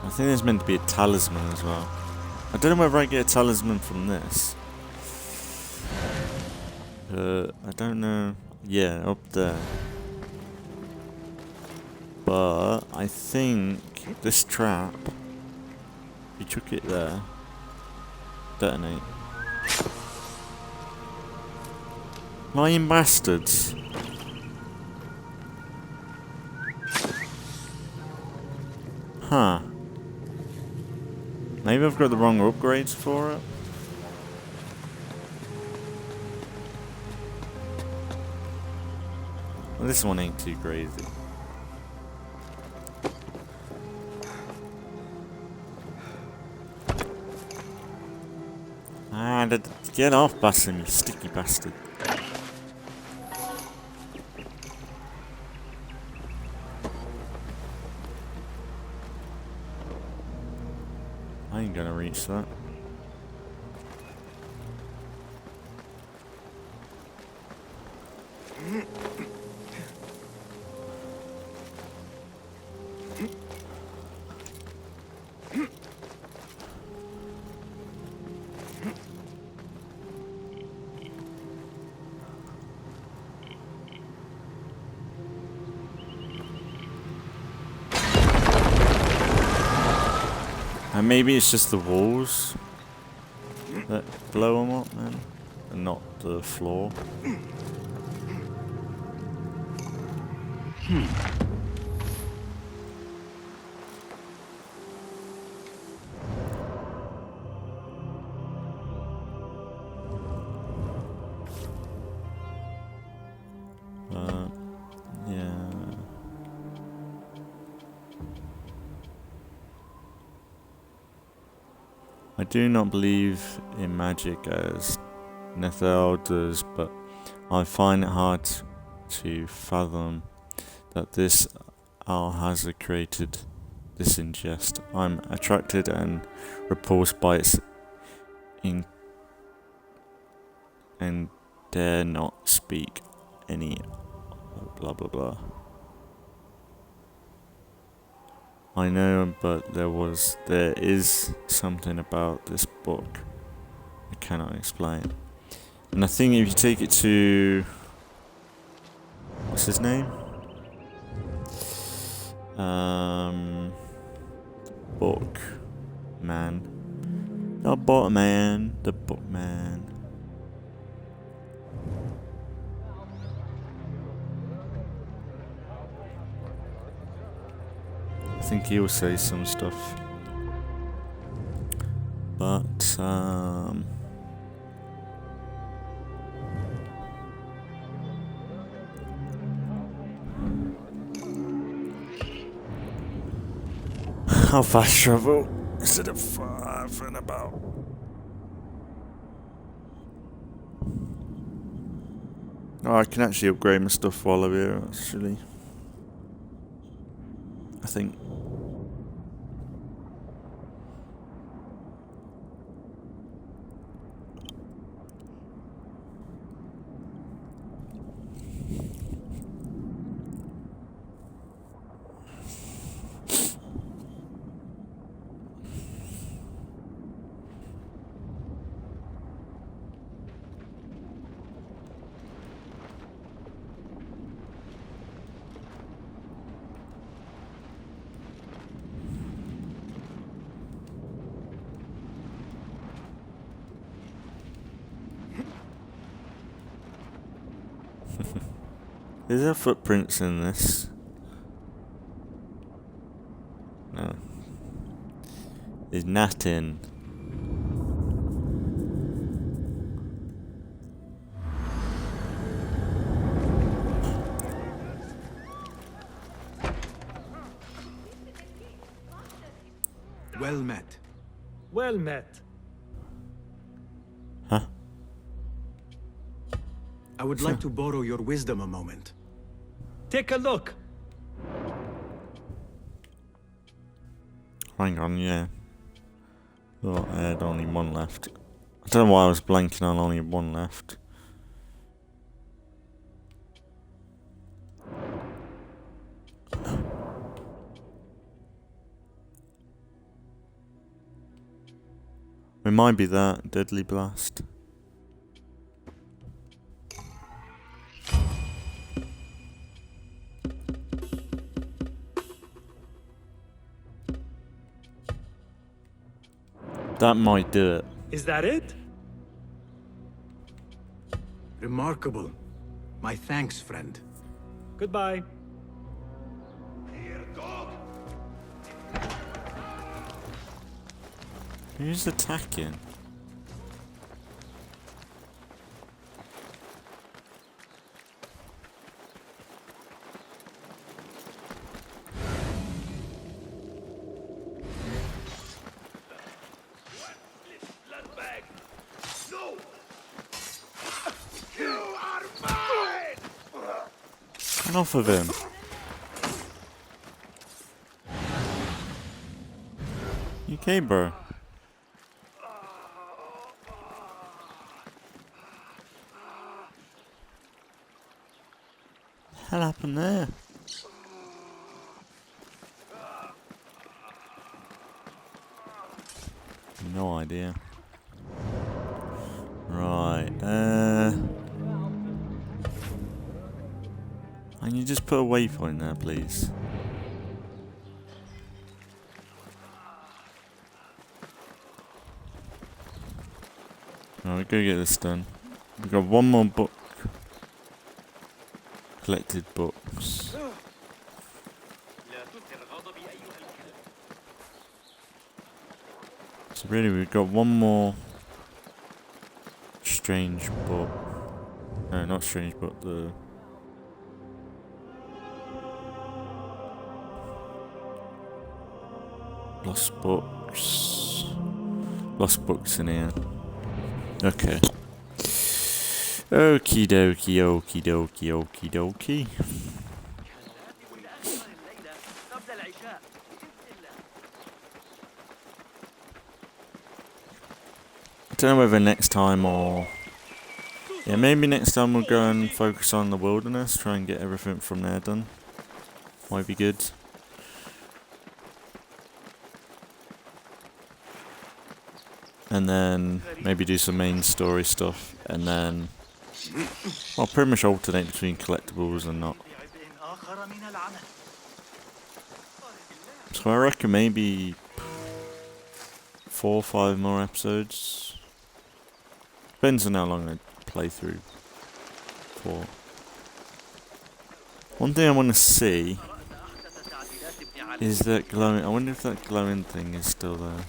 Speaker 1: I think there's meant to be a talisman as well. I don't know whether I get a talisman from this. I don't know. Yeah, up there. But I think this trap, if you chuck it there, detonate. Lying bastards. Huh. Maybe I've got the wrong upgrades for it. Well, this one ain't too crazy. Ah, get off, Basim, you sticky bastard. I ain't gonna reach that. And maybe it's just the walls that blow them up, man, and not the floor. Yeah. I do not believe in magic as Nethel does, but I find it hard to fathom that this Alhazard created this ingest. I'm attracted and repulsed by its and dare not speak any blah blah blah. I know, but there is something about this book I cannot explain. And I think if you take it to, what's his name? Book man. The book man. The book man. I think he'll say some stuff. But how fast travel instead of 5 and about. Oh, I can actually upgrade my stuff while I'm here, actually. I think. Is there footprints in this? No. There's nothing.
Speaker 2: Well met.
Speaker 19: Well met.
Speaker 1: Huh?
Speaker 2: I would like to borrow your wisdom a moment.
Speaker 19: Take a look.
Speaker 1: Hang on, yeah. Thought I had only one left. I don't know why I was blanking on only one left. It might be that deadly blast. That might do it.
Speaker 19: Is that it?
Speaker 2: Remarkable. My thanks, friend.
Speaker 19: Goodbye.
Speaker 1: Who's attacking? Get off of him. You okay, bro? What the hell happened there? No idea. Right, can you just put a waypoint there, please? Alright, go get this done. We've got one more book. Collected books. So really we've got one more strange book. No, not strange book, the lost books. Lost books in here. Okay. Okie dokie, okie dokie, okie dokie. I don't know whether next time or... Yeah, maybe next time we'll go and focus on the wilderness, try and get everything from there done. Might be good. And then maybe do some main story stuff, and then I'll pretty much alternate between collectibles and not. So I reckon maybe 4 or 5 more episodes. Depends on how long I play through for. One thing I want to see is that glowing. I wonder if that glowing thing is still there.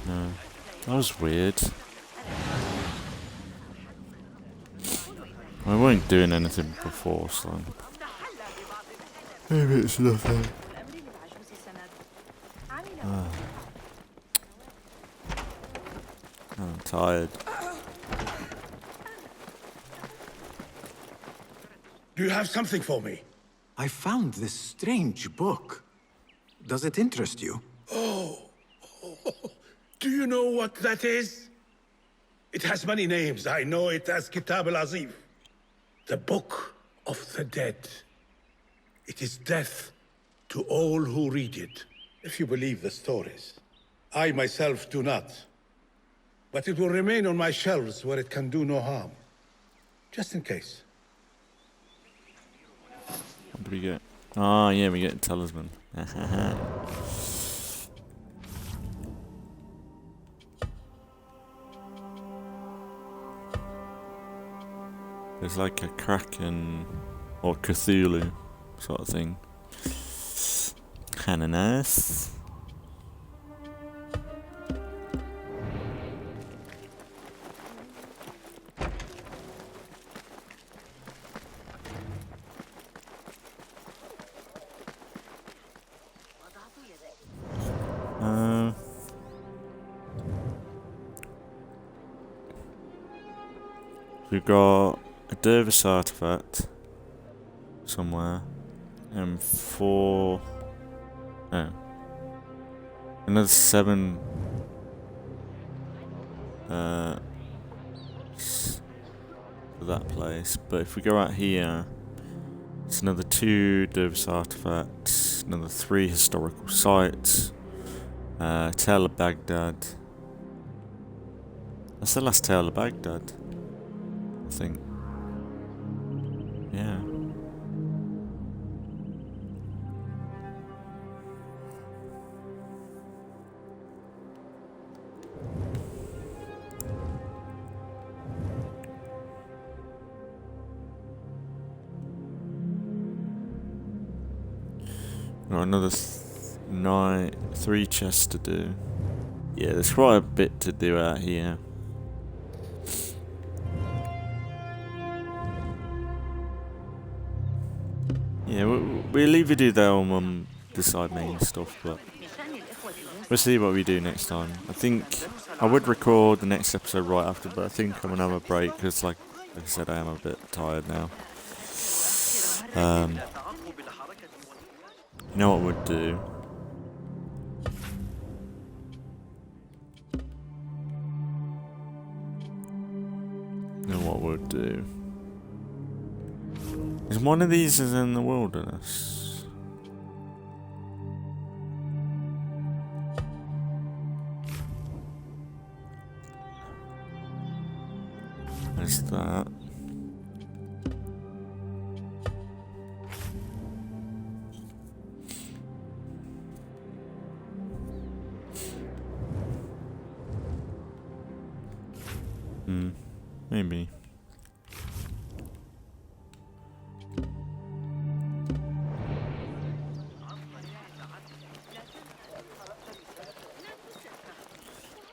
Speaker 1: No, that was weird. I weren't doing anything before, so maybe it's nothing. I'm tired.
Speaker 6: Do you have something for me?
Speaker 2: I found this strange book. Does it interest you?
Speaker 6: Oh, do you know what that is? It has many names. I know it as Kitab al-Azif, the Book of the Dead. It is death to all who read it, if you believe the stories. I myself do not. But it will remain on my shelves where it can do no harm. Just in case.
Speaker 1: What do we get? Ah, yeah, we get a talisman. There's like a Kraken or Cthulhu sort of thing. Kinda nice. We've got a Dervis artifact somewhere, and another 7 for that place. But if we go out here, it's another 2 Dervis artifacts, another 3 historical sites, Tale of Baghdad. That's the last Tale of Baghdad, I think. Yeah. Got another 3 chests to do. Yeah, there's quite a bit to do out here. Yeah, we'll either do that or decide main stuff, but we'll see what we do next time. I think I would record the next episode right after, but I think I'm gonna have a break because, like I said, I am a bit tired now. You know what we'd do? Is one of these is in the wilderness? There's that. Maybe.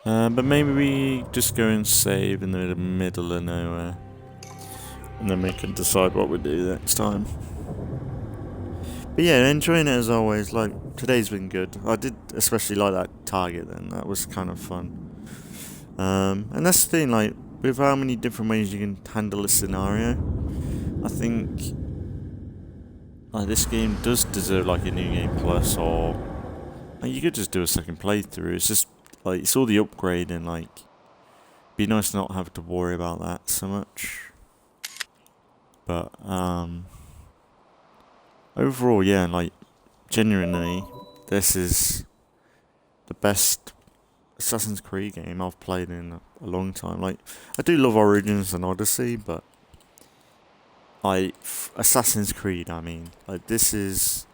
Speaker 1: But maybe we just go and save in the middle of nowhere, and then we can decide what we do next time. But yeah, enjoying it as always. Like, today's been good. I did especially like that target then. That was kind of fun. And that's the thing, like, with how many different ways you can handle a scenario, I think like this game does deserve like a New Game Plus, or like, you could just do a second playthrough. It's just like, it's all the upgrade, and like, be nice to not have to worry about that so much. But overall, yeah, like, genuinely, this is the best Assassin's Creed game I've played in a long time. Like, I do love Origins and Odyssey, but like Assassin's Creed, I mean, like, this is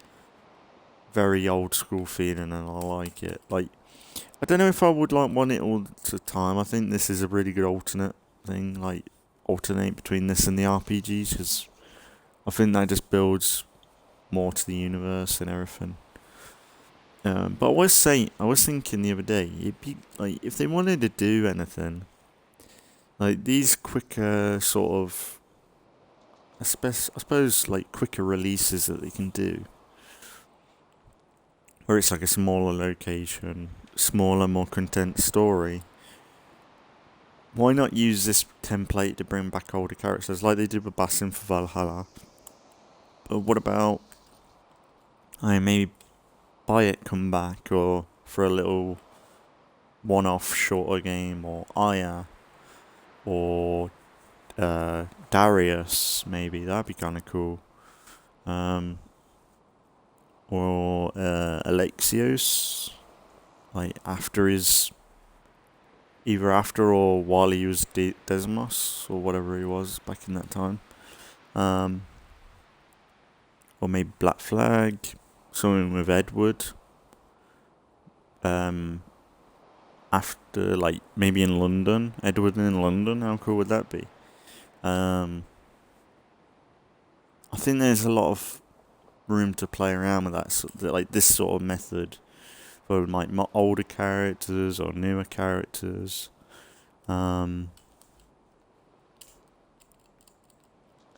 Speaker 1: very old school feeling, and I like it. Like, I don't know if I would like want it all the time. I think this is a really good alternate thing, like alternate between this and the RPGs, because I think that just builds more to the universe and everything. But I was thinking the other day, it'd be like, if they wanted to do anything, like these quicker sort of, I suppose like quicker releases that they can do, where it's like a smaller location, smaller, more condensed story. Why not use this template to bring back older characters like they did with Basim for Valhalla? But what about maybe Bayek come back, or for a little one-off shorter game, or Aya, or Darius, maybe that'd be kind of cool. Or Alexios, like either after or while he was Desmos, or whatever he was back in that time. Or maybe Black Flag, something with Edward. After, like, maybe in London, Edward in London, how cool would that be? I think there's a lot of room to play around with like this sort of method for like older characters or newer characters. And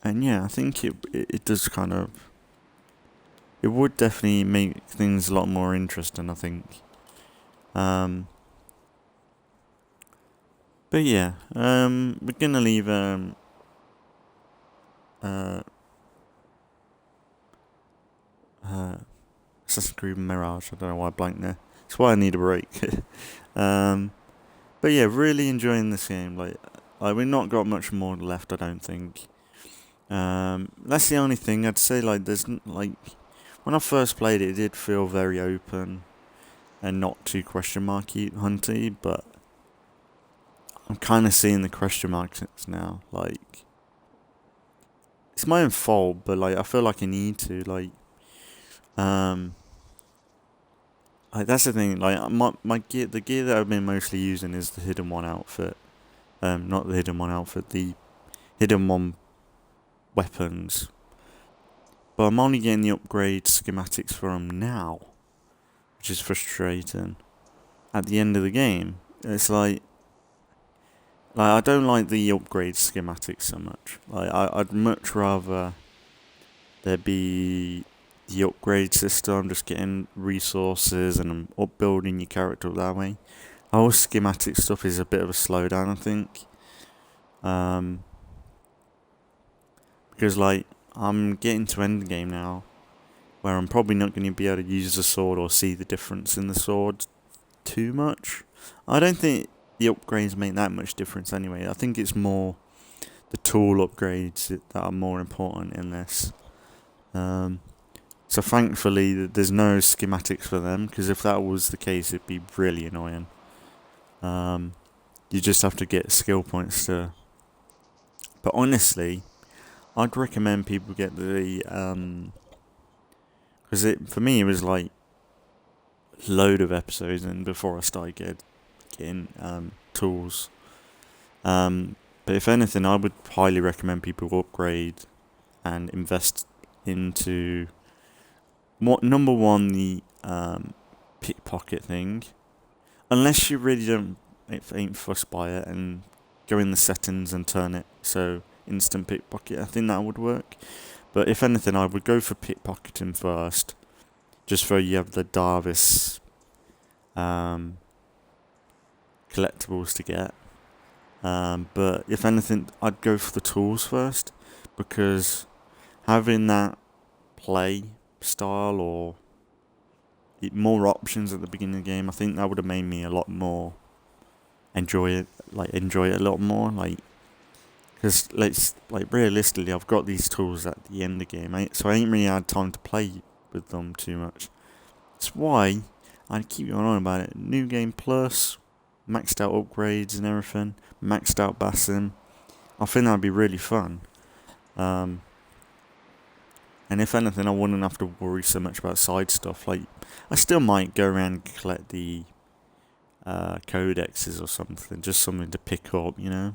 Speaker 1: yeah, I think it does kind of, it would definitely make things a lot more interesting, I think. But yeah, we're gonna leave Assassin's Creed Mirage. I don't know why I blanked there. That's why I need a break. But yeah, really enjoying this game. Like we've not got much more left, I don't think. That's the only thing I'd say. Like, like when I first played it, it did feel very open and not too question marky hunty. But I'm kind of seeing the question marks now. Like, it's my own fault, but like I feel like I need to. Like that's the thing. Like my gear, the gear that I've been mostly using is the Hidden One outfit. Not the Hidden One outfit, the Hidden One weapons. But I'm only getting the upgrade schematics for them now, which is frustrating. At the end of the game, it's like I don't like the upgrade schematics so much. Like I'd much rather there be the upgrade system, just getting resources and upbuilding your character that way. The whole schematic stuff is a bit of a slowdown, I think. Because like I'm getting to end game now, where I'm probably not going to be able to use the sword or see the difference in the sword too much. I don't think the upgrades make that much difference anyway. I think it's more the tool upgrades that are more important in this. So thankfully there's no schematics for them, because if that was the case it'd be really annoying. You just have to get skill points to... But honestly, I'd recommend people get the... Because for me it was like a load of episodes and before I started getting tools. But if anything, I would highly recommend people upgrade and invest into... Number one, the pickpocket thing. Unless you really ain't fussed by it, and go in the settings and turn it so instant pickpocket, I think that would work. But if anything, I would go for pickpocketing first, just so you have the Darvis collectibles to get. But if anything, I'd go for the tools first, because having that play style or more options at the beginning of the game, I think that would have made me a lot more enjoy it a lot more. Like, because realistically, I've got these tools at the end of the game, so I ain't really had time to play with them too much. That's why I keep going on about it. New Game Plus, maxed out upgrades and everything, maxed out Basim. I think that'd be really fun. And if anything, I wouldn't have to worry so much about side stuff. Like, I still might go around and collect the codexes or something, just something to pick up, you know,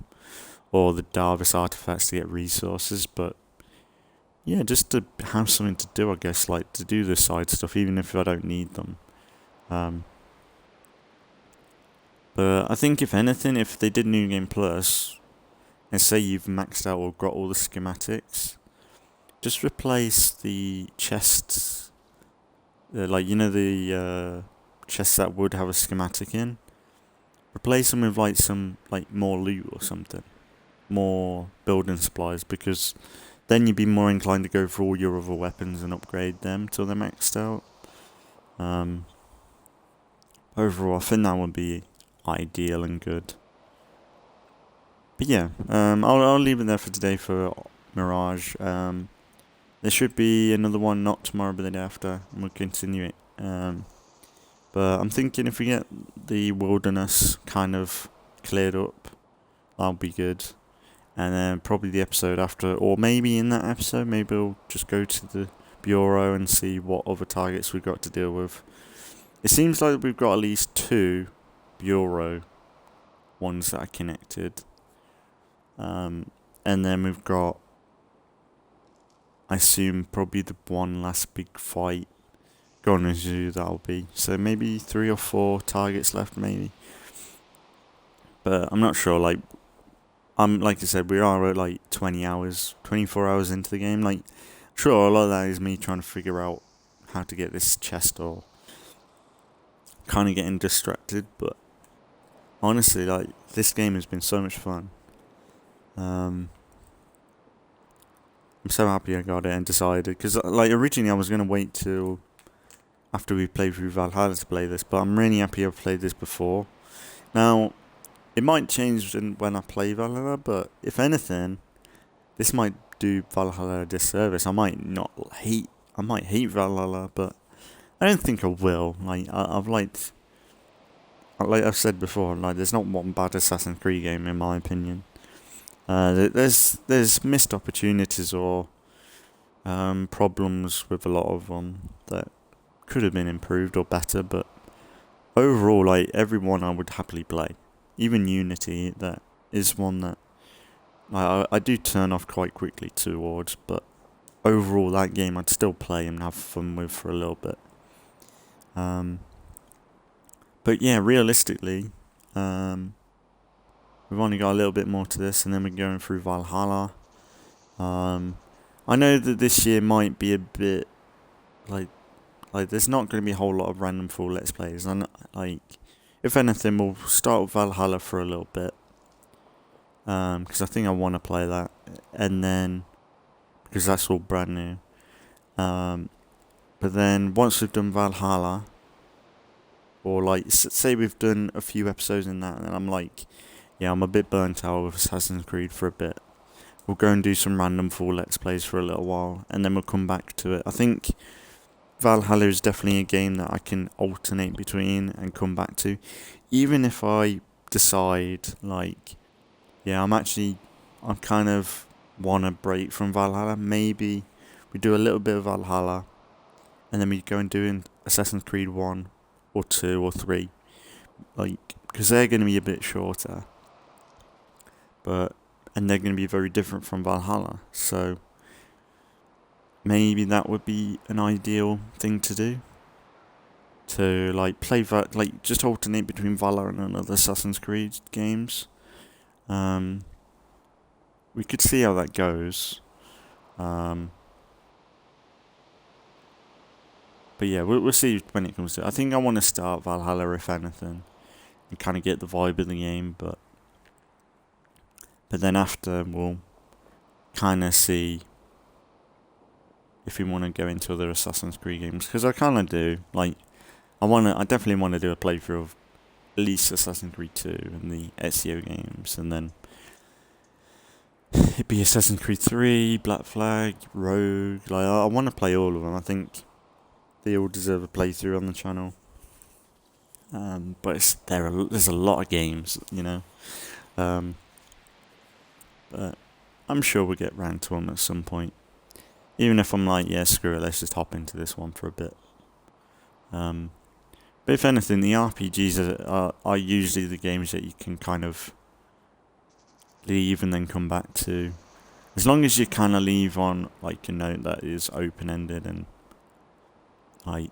Speaker 1: or the Darvis artifacts to get resources. But yeah, just to have something to do, I guess, like to do the side stuff, even if I don't need them. But I think if anything, if they did New Game Plus, and say you've maxed out or got all the schematics, just replace the chests, like, you know, the chests that would have a schematic in. Replace them with like some more loot or something, more building supplies, because then you'd be more inclined to go for all your other weapons and upgrade them till they're maxed out. Overall, I think that would be ideal and good. But yeah, I'll leave it there for today for Mirage. There should be another one, not tomorrow but the day after, and we'll continue it. But I'm thinking if we get the wilderness kind of cleared up, that'll be good. And then probably the episode after, or maybe in that episode, maybe we'll just go to the bureau and see what other targets we've got to deal with. It seems like we've got at least 2 bureau ones that are connected. And then we've got I assume probably the one last big fight going into that'll be. So maybe 3 or 4 targets left, maybe. But I'm not sure. Like I said, we are at like 24 hours into the game. Like, sure, a lot of that is me trying to figure out how to get this chest, or kind of getting distracted. But honestly, like, this game has been so much fun. I'm so happy I got it and decided, because like originally I was going to wait till after we played through Valhalla to play this, but I'm really happy I've played this before. Now, it might change when I play Valhalla, but if anything, this might do Valhalla a disservice. I might hate Valhalla, but I don't think I will. Like, like I've said before, like, there's not one bad Assassin's Creed game in my opinion. There's missed opportunities or problems with a lot of them that could have been improved or better, but overall, like, every one I would happily play. Even Unity, that is one that I do turn off quite quickly towards, but overall that game I'd still play and have fun with for a little bit. But yeah, realistically, we've only got a little bit more to this, and then we're going through Valhalla. I know that this year might be a bit like there's not going to be a whole lot of random full Let's Plays, and like, if anything, we'll start with Valhalla for a little bit, because I think I want to play that, and then, because that's all brand new, but then once we've done Valhalla, or like, say we've done a few episodes in that, and I'm like, yeah, I'm a bit burnt out with Assassin's Creed for a bit, we'll go and do some random full Let's Plays for a little while, and then we'll come back to it. I think Valhalla is definitely a game that I can alternate between and come back to. Even if I decide, like, yeah, I'm kind of want a break from Valhalla, maybe we do a little bit of Valhalla, and then we go and do Assassin's Creed 1 or 2 or 3. Like, because they're going to be a bit shorter. And they're going to be very different from Valhalla, so maybe that would be an ideal thing to do. To like play like just alternate between Valhalla and other Assassin's Creed games. We could see how that goes. But yeah, we'll see when it comes to it. I think I want to start Valhalla, if anything, and kind of get the vibe of the game, but then after we'll kind of see if we want to go into other Assassin's Creed games, because I kind of do. Like, I definitely want to do a playthrough of at least Assassin's Creed 2 and the Ezio games, and then it'd be Assassin's Creed 3, Black Flag, Rogue. Like, I want to play all of them. I think they all deserve a playthrough on the channel. But there's a lot of games, you know. But I'm sure we'll get round to them at some point. Even if I'm like, yeah, screw it, let's just hop into this one for a bit. But if anything, the RPGs are usually the games that you can kind of leave and then come back to. As long as you kind of leave on like a note that is open-ended and like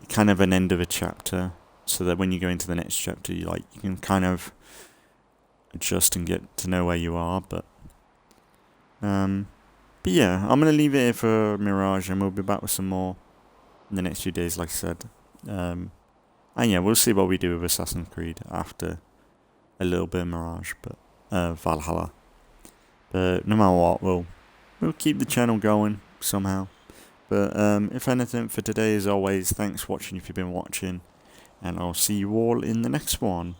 Speaker 1: kind of an end of a chapter, so that when you go into the next chapter, you can kind of adjust and get to know where you are. But yeah, I'm going to leave it here for Mirage, and we'll be back with some more in the next few days, like I said. And yeah, we'll see what we do with Assassin's Creed after a little bit of Mirage, but Valhalla. But no matter what, we'll keep the channel going somehow. But if anything, for today, as always, thanks for watching if you've been watching, and I'll see you all in the next one.